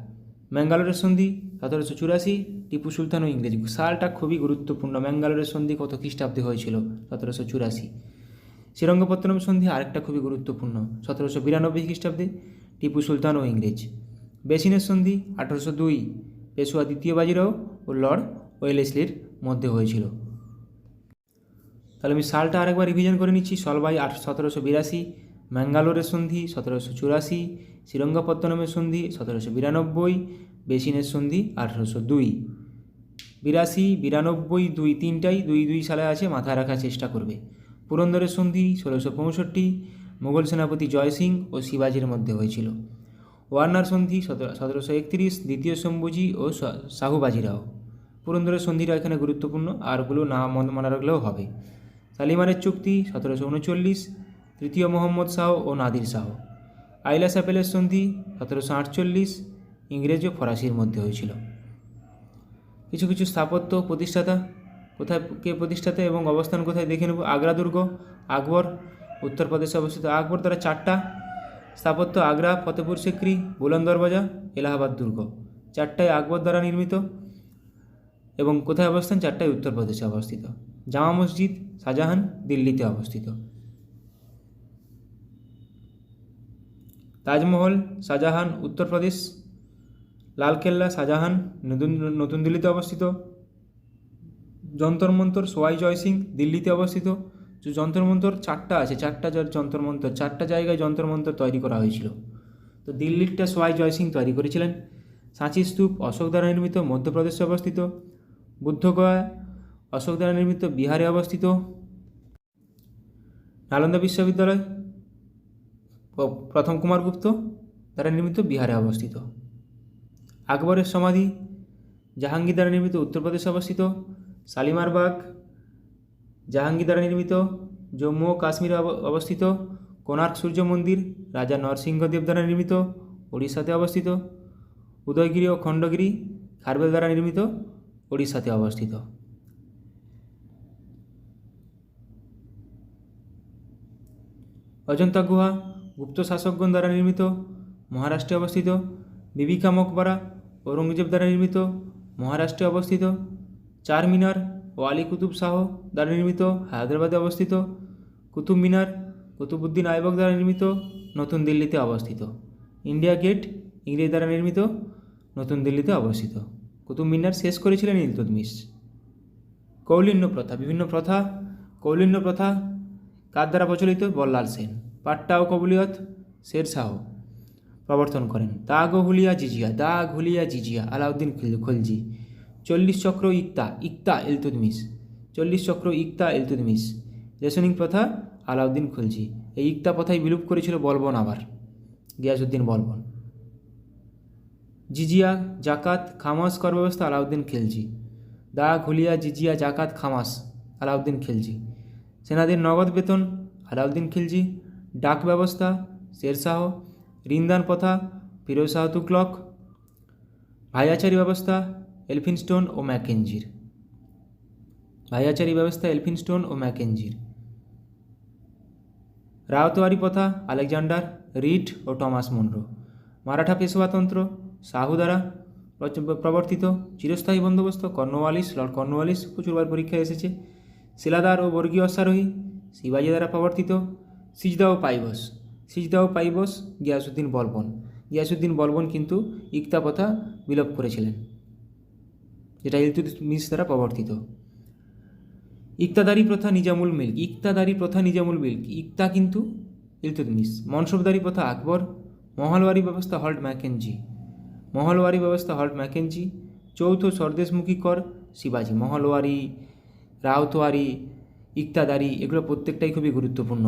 ম্যাঙ্গালোরের সন্ধি 1784, টিপু সুলতান ও ইংরেজ। সালটা খুবই গুরুত্বপূর্ণ। ম্যাঙ্গালোরের সন্ধি কত খ্রিস্টাব্দে হয়েছিল? 1784। শ্রীরঙ্গপত্তনম সন্ধি আরেকটা খুবই গুরুত্বপূর্ণ, 1792 খ্রিস্টাব্দে, টিপু সুলতান ও ইংরেজ। বেসিনের সন্ধি 1802, পেশোয়া দ্বিতীয় বাজিরাও ও লর্ড ওয়েলেসলির মধ্যে হয়েছিল। তাহলে আমি সালটা আরেকবার রিভিশন করে নিচ্ছি। সলবাই 1782, ম্যাঙ্গালোরের সন্ধি 1784, শ্রীরঙ্গপত্তনমের সন্ধি 1792, বেসিনের সন্ধি 1802। 82, 92, 2 তিনটাই 2 সালে আছে, মাথায় রাখার চেষ্টা করবে। পুরন্দরের সন্ধি 1665, মুঘল সেনাপতি জয় সিং ও শিবাজির মধ্যে হয়েছিল। ওয়ার্নার সন্ধি 1731, দ্বিতীয় শম্ভুজি ও শাহুবাজিরাও। পুরন্দরের সন্ধিটা এখানে গুরুত্বপূর্ণ, আরগুলো না মনে রাখলেও হবে। শালিমারের চুক্তি 1739, তৃতীয় মোহাম্মদ শাহ ও নাদির শাহ। আইলা স্যাপেলের সন্ধি 1748, ইংরেজ ও ফরাসির মধ্যে হয়েছিল। কিছু স্থাপত্য প্রতিষ্ঠাতা, কোথায় কে প্রতিষ্ঠাতা এবং অবস্থান কোথায় দেখে নেব। আগ্রা দুর্গ, আকবর, উত্তরপ্রদেশে অবস্থিত। আকবর দ্বারা 4টা স্থাপত্য, আগ্রা, ফতেপুর সিক্রি, বুলন্দ দরওয়াজা, এলাহাবাদ দুর্গ। 4টাই আকবর দ্বারা নির্মিত এবং কোথায় অবস্থান? 4টাই উত্তরপ্রদেশে অবস্থিত। জামা মসজিদ, শাহজাহান, দিল্লিতে অবস্থিত। তাজমহল, শাহজাহান, উত্তরপ্রদেশ। লালকেল্লা, শাহজাহান, নতুন দিল্লিতে অবস্থিত। যন্তর মন্তর, সোয়াই জয় সিং, দিল্লিতে অবস্থিত। যন্তর মন্তর 4টা আছে, 4টা যন্তর মন্তর, 4টা জায়গায় যন্তর মন্তর তৈরি করা হয়েছিল। তো দিল্লিরটা সোয়াই জয় সিং তৈরি করেছিলেন। সাঁচি স্তূপ অশোক দ্বারা নির্মিত, মধ্যপ্রদেশে অবস্থিত। বুদ্ধগয়া অশোক দ্বারা নির্মিত, বিহারে অবস্থিত। নালন্দা বিশ্ববিদ্যালয় প্রথম কুমারগুপ্ত দ্বারা নির্মিত, বিহারে অবস্থিত। আকবরের সমাধি জাহাঙ্গীর দ্বারা নির্মিত, উত্তরপ্রদেশে অবস্থিত। শালিমার বাগ জাহাঙ্গীর দ্বারা নির্মিত, জম্মু ও কাশ্মীরে অবস্থিত। কোণার্ক সূর্য মন্দির রাজা নরসিংহদেব দ্বারা নির্মিত, ওড়িশাতে অবস্থিত। উদয়গিরি ও খণ্ডগিরি খারবেল দ্বারা নির্মিত, ওড়িশাতে অবস্থিত। অজন্তা গুহা গুপ্ত শাসকগণ দ্বারা নির্মিত, মহারাষ্ট্রে অবস্থিত। বিবিকা মকবরা ঔরঙ্গজেব দ্বারা নির্মিত, মহারাষ্ট্রে অবস্থিত। চার মিনার ও আলী কুতুব শাহ দ্বারা নির্মিত, হায়দ্রাবাদে অবস্থিত। কুতুব মিনার কুতুবউদ্দিন আইবক দ্বারা নির্মিত, নতুন দিল্লিতে অবস্থিত। ইন্ডিয়া গেট ইংরেজ দ্বারা নির্মিত, নতুন দিল্লিতে অবস্থিত। কুতুব মিনার শেষ করেছিলেন ইলতুৎমিশ। কৌলিন্য প্রথা, বিভিন্ন প্রথা। কৌলিন্য প্রথা কার দ্বারা প্রচলিত? বল্লাল সেন। পাট্টা ও কবুলিয়ত শের শাহ। প্রবর্তন করেন। দাগ হুলিয়া জিজিয়া, দাগ হুলিয়া জিজিয়া আলাউদ্দিন খলজি। 40 চক্র ইকতা, ইকতা ইলতুৎমিশ, 40 চক্র ইকতা ইলতুৎমিশ। রেশনিং প্রথা আলাউদ্দিন খলজি। এই ইকতা প্রথাই বিলুপ করেছিল বলবন আবার, গিয়াসউদ্দিন বলবন। জিজিয়া জাকাত খামাস কর ব্যবস্থা আলাউদ্দিন খিলজি। দাগ হুলিয়া জিজিয়া জাকাত খামাস আলাউদ্দিন খিলজি। সেনাদের নগদ বেতন আলাউদ্দিন খিলজি। ডাক ব্যবস্থা শেরশাহ। ঋণদান প্রথা ফিরোজ শাহ তুগলক। ভাইয়াচারি ব্যবস্থা এলফিনস্টোন ও ম্যাকেঞ্জির। ভাইয়াচারি ব্যবস্থা এলফিনস্টোন ও ম্যাকেঞ্জির। রায়তওয়ারি প্রথা আলেকজান্ডার রিড ও টমাস মুনরো। মারাঠা পেশওয়াতন্ত্র শাহু দ্বারা প্রবর্তিত। চিরস্থায়ী বন্দোবস্ত কর্নওয়ালিস, লর্ড কর্নওয়ালিস, প্রচুরবার পরীক্ষায় এসেছে। শিলাদার ও বর্গীয় অশ্বারোহী শিবাজি দ্বারা প্রবর্তিত। সিজদা ও পাইবস, সিজদা ও পাইবস গিয়াসউদ্দিন বলবন। গিয়াসউদ্দিন বলবন কিন্তু ইকতা প্রথা বিলোপ করেছিলেন, যেটা ইলতুৎমিশ দ্বারা প্রবর্তিত। ইকতাদারি প্রথা নিজামুল মিল্ক, ইকতাদারি প্রথা নিজামুল মিল্ক, ইকতা কিন্তু ইলতুৎমিশ। মনসবদারি প্রথা আকবর। মহলওয়ারি ব্যবস্থা হল্ট ম্যাকেঞ্জি, মহলওয়ারি ব্যবস্থা হল্ট ম্যাকেঞ্জি। চৌথ স্বদেশমুখী কর শিবাজি। মহলওয়ারি, রাউতওয়ারি, ইকতাদারি এগুলো প্রত্যেকটাই খুবই গুরুত্বপূর্ণ।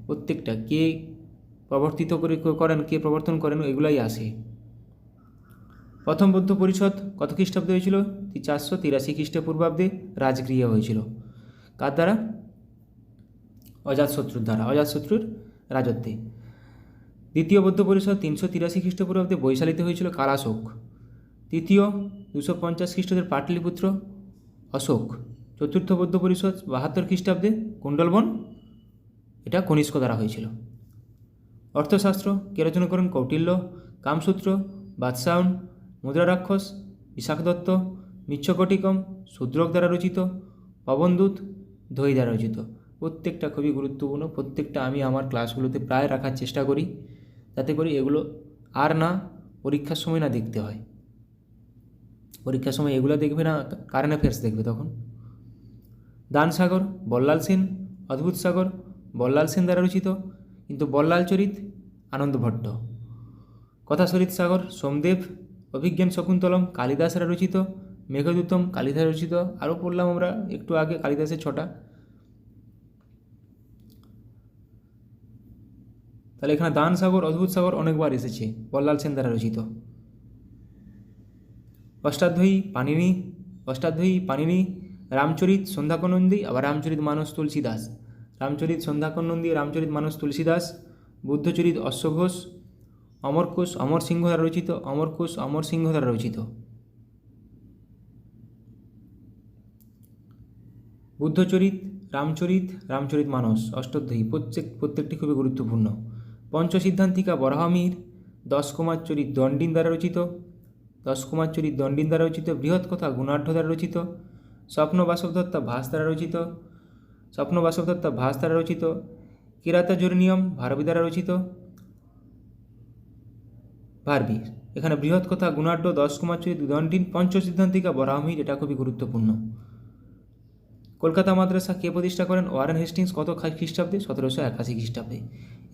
প্রত্যেকটা কে প্রবর্তিত করেন, কে প্রবর্তন করেন, এগুলাই আসে। প্রথম বৌদ্ধ পরিষদ কত খ্রিস্টাব্দে হয়েছিল? 483 খ্রিস্টপূর্বাব্দে রাজগৃহে হয়েছিল। কার দ্বারা? অজাতশত্রুর দ্বারা, অজাতশত্রুর রাজত্বে। দ্বিতীয় বৌদ্ধ পরিষদ 383 খ্রিস্টপূর্বাব্দে বৈশালীতে হয়েছিল কালাশোক। তৃতীয় 250 খ্রিস্টাব্দের পাটলিপুত্র অশোক। চতুর্থ বৌদ্ধ পরিষদ 72 খ্রিস্টাব্দে কুণ্ডলবন, এটা কনিষ্ক দ্বারা হয়েছিল। অর্থশাস্ত্র কে রচনা করেন? কৌটিল্য। কামসূত্র বাদশায়ন, মুদ্রা রাক্ষস বিশাখ দত্ত। মিচ্ছকটিকম শূদ্রক দ্বারা রচিত। পবনদূত ধৈ দ্বারা রচিত। প্রত্যেকটা খুবই গুরুত্বপূর্ণ, প্রত্যেকটা আমি আমার ক্লাসগুলোতে প্রায় রাখার চেষ্টা করি, যাতে করে এগুলো আর না পরীক্ষার সময় না দেখতে হয়। পরীক্ষার সময় এগুলো দেখবে না, কারেন্ট অ্যাফেয়ার্স দেখবে তখন। দানসাগর বল্লাল সেন। অদ্ভুত সাগর বল্লাল সেন দ্বারা রচিত, কিন্তু বল্লাল চরিত আনন্দ ভট্ট। কথাসরিত সাগর সোমদেব। অভিজ্ঞান শকুন্তলম কালিদাস দ্বারা রচিত। মেঘদূতম কালিদাস রচিত। আরও পড়লাম আমরা একটু আগে কালিদাসের 6টা। তাহলে এখানে দান সাগর, অদ্ভুত সাগর অনেকবার এসেছে, বল্লাল সেন দ্বারা রচিত। অষ্টাধ্যায়ী পাণিনি, অষ্টাধ্যায়ী পাণিনি। রামচরিত সন্ধ্যাকর নন্দী, আবার রামচরিত মানস তুলসীদাস। রামচরিত সন্ধ্যাকর নন্দী, রামচরিত মানস তুলসীদাস। বুদ্ধচরিত অশ্বঘোষ। অমরকোষ অমর সিংহ দ্বারা রচিত। অমরকোষ অমর সিংহ দ্বারা রচিত। বুদ্ধচরিত, রামচরিত, রামচরিত মানস, অষ্টাধ্যায়ী প্রত্যেকটি খুবই গুরুত্বপূর্ণ। পঞ্চসিদ্ধান্তিকা বরাহমিহির। 10 কুমার চরিত দণ্ডিন দ্বারা রচিত। 10 কুমার চরিত দণ্ডিন দ্বারা রচিত। বৃহৎ কথা গুণাঢ্য দ্বারা রচিত। স্বপ্ন বাসবদত্তা ভাস দ্বারা রচিত। স্বপ্ন বাসবদত্তা ভাস দ্বারা রচিত। কিরাতা জোরনিয়ম ভারবী দ্বারা রচিত। ভারবী। এখানে বৃহৎ কথা গুণাঢ্য, 10 কুমার চরিত দণ্ডিন, পঞ্চসিদ্ধান্তিকা বরাহমিহির, এটা খুবই গুরুত্বপূর্ণ। কলকাতা মাদ্রাসা কে প্রতিষ্ঠা করেন? Warren Hastings. কত খ্রিস্টাব্দে? 1781 খ্রিস্টাব্দে।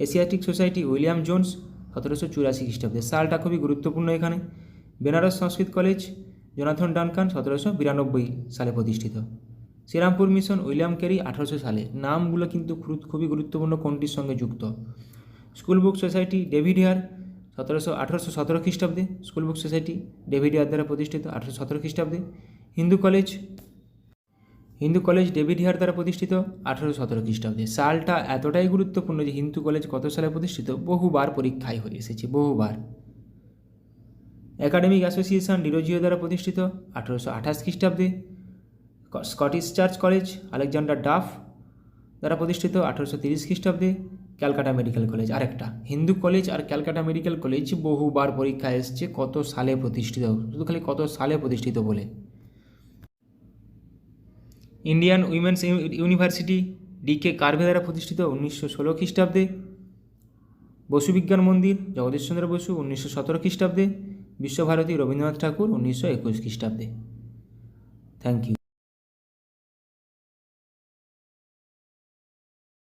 এশিয়াটিক সোসাইটি উইলিয়াম জোন্স 1784 খ্রিস্টাব্দে। সালটা খুবই গুরুত্বপূর্ণ এখানে। বেনারস সংস্কৃত কলেজ জোনাথন ডানকান 1792 সালে প্রতিষ্ঠিত। শ্রীরামপুর মিশন উইলিয়াম ক্যারি 1800 সালে। নামগুলো কিন্তু খুবই গুরুত্বপূর্ণ, কোনটির সঙ্গে যুক্ত। School book society David Hare 1817 খ্রিস্টাব্দে। School book society David Hare দ্বারা প্রতিষ্ঠিত 1817 খ্রিস্টাব্দে। হিন্দু কলেজ ডেভিড হেয়ার দ্বারা প্রতিষ্ঠিত 1817 খ্রিস্টাব্দে। সালটা এতটাই গুরুত্বপূর্ণ যে হিন্দু কলেজ কত সালে প্রতিষ্ঠিত বহুবার পরীক্ষায় হয়ে এসেছে, বহুবার। একাডেমিক অ্যাসোসিয়েশন ডিরোজিও দ্বারা প্রতিষ্ঠিত 1828 খ্রিস্টাব্দে। Scottish Church College Alexander Duff দ্বারা প্রতিষ্ঠিত 1830 খ্রিস্টাব্দে। ক্যালকাটা মেডিকেল কলেজ আরেকটা। হিন্দু কলেজ আর ক্যালকাটা মেডিকেল কলেজ বহুবার পরীক্ষায় এসছে কত সালে প্রতিষ্ঠিত, শুধু খালি কত সালে প্রতিষ্ঠিত বলে। ইন্ডিয়ান উইমেন্স ইউনিভার্সিটি ডিকে কার্ভে দ্বারা প্রতিষ্ঠিত 1916 খ্রিস্টাব্দে। বসু বিজ্ঞান মন্দির জগদীশচন্দ্র বসু 1917 খ্রিস্টাব্দে। বিশ্বভারতী রবীন্দ্রনাথ ঠাকুর 1921 খ্রিস্টাব্দে। Thank you.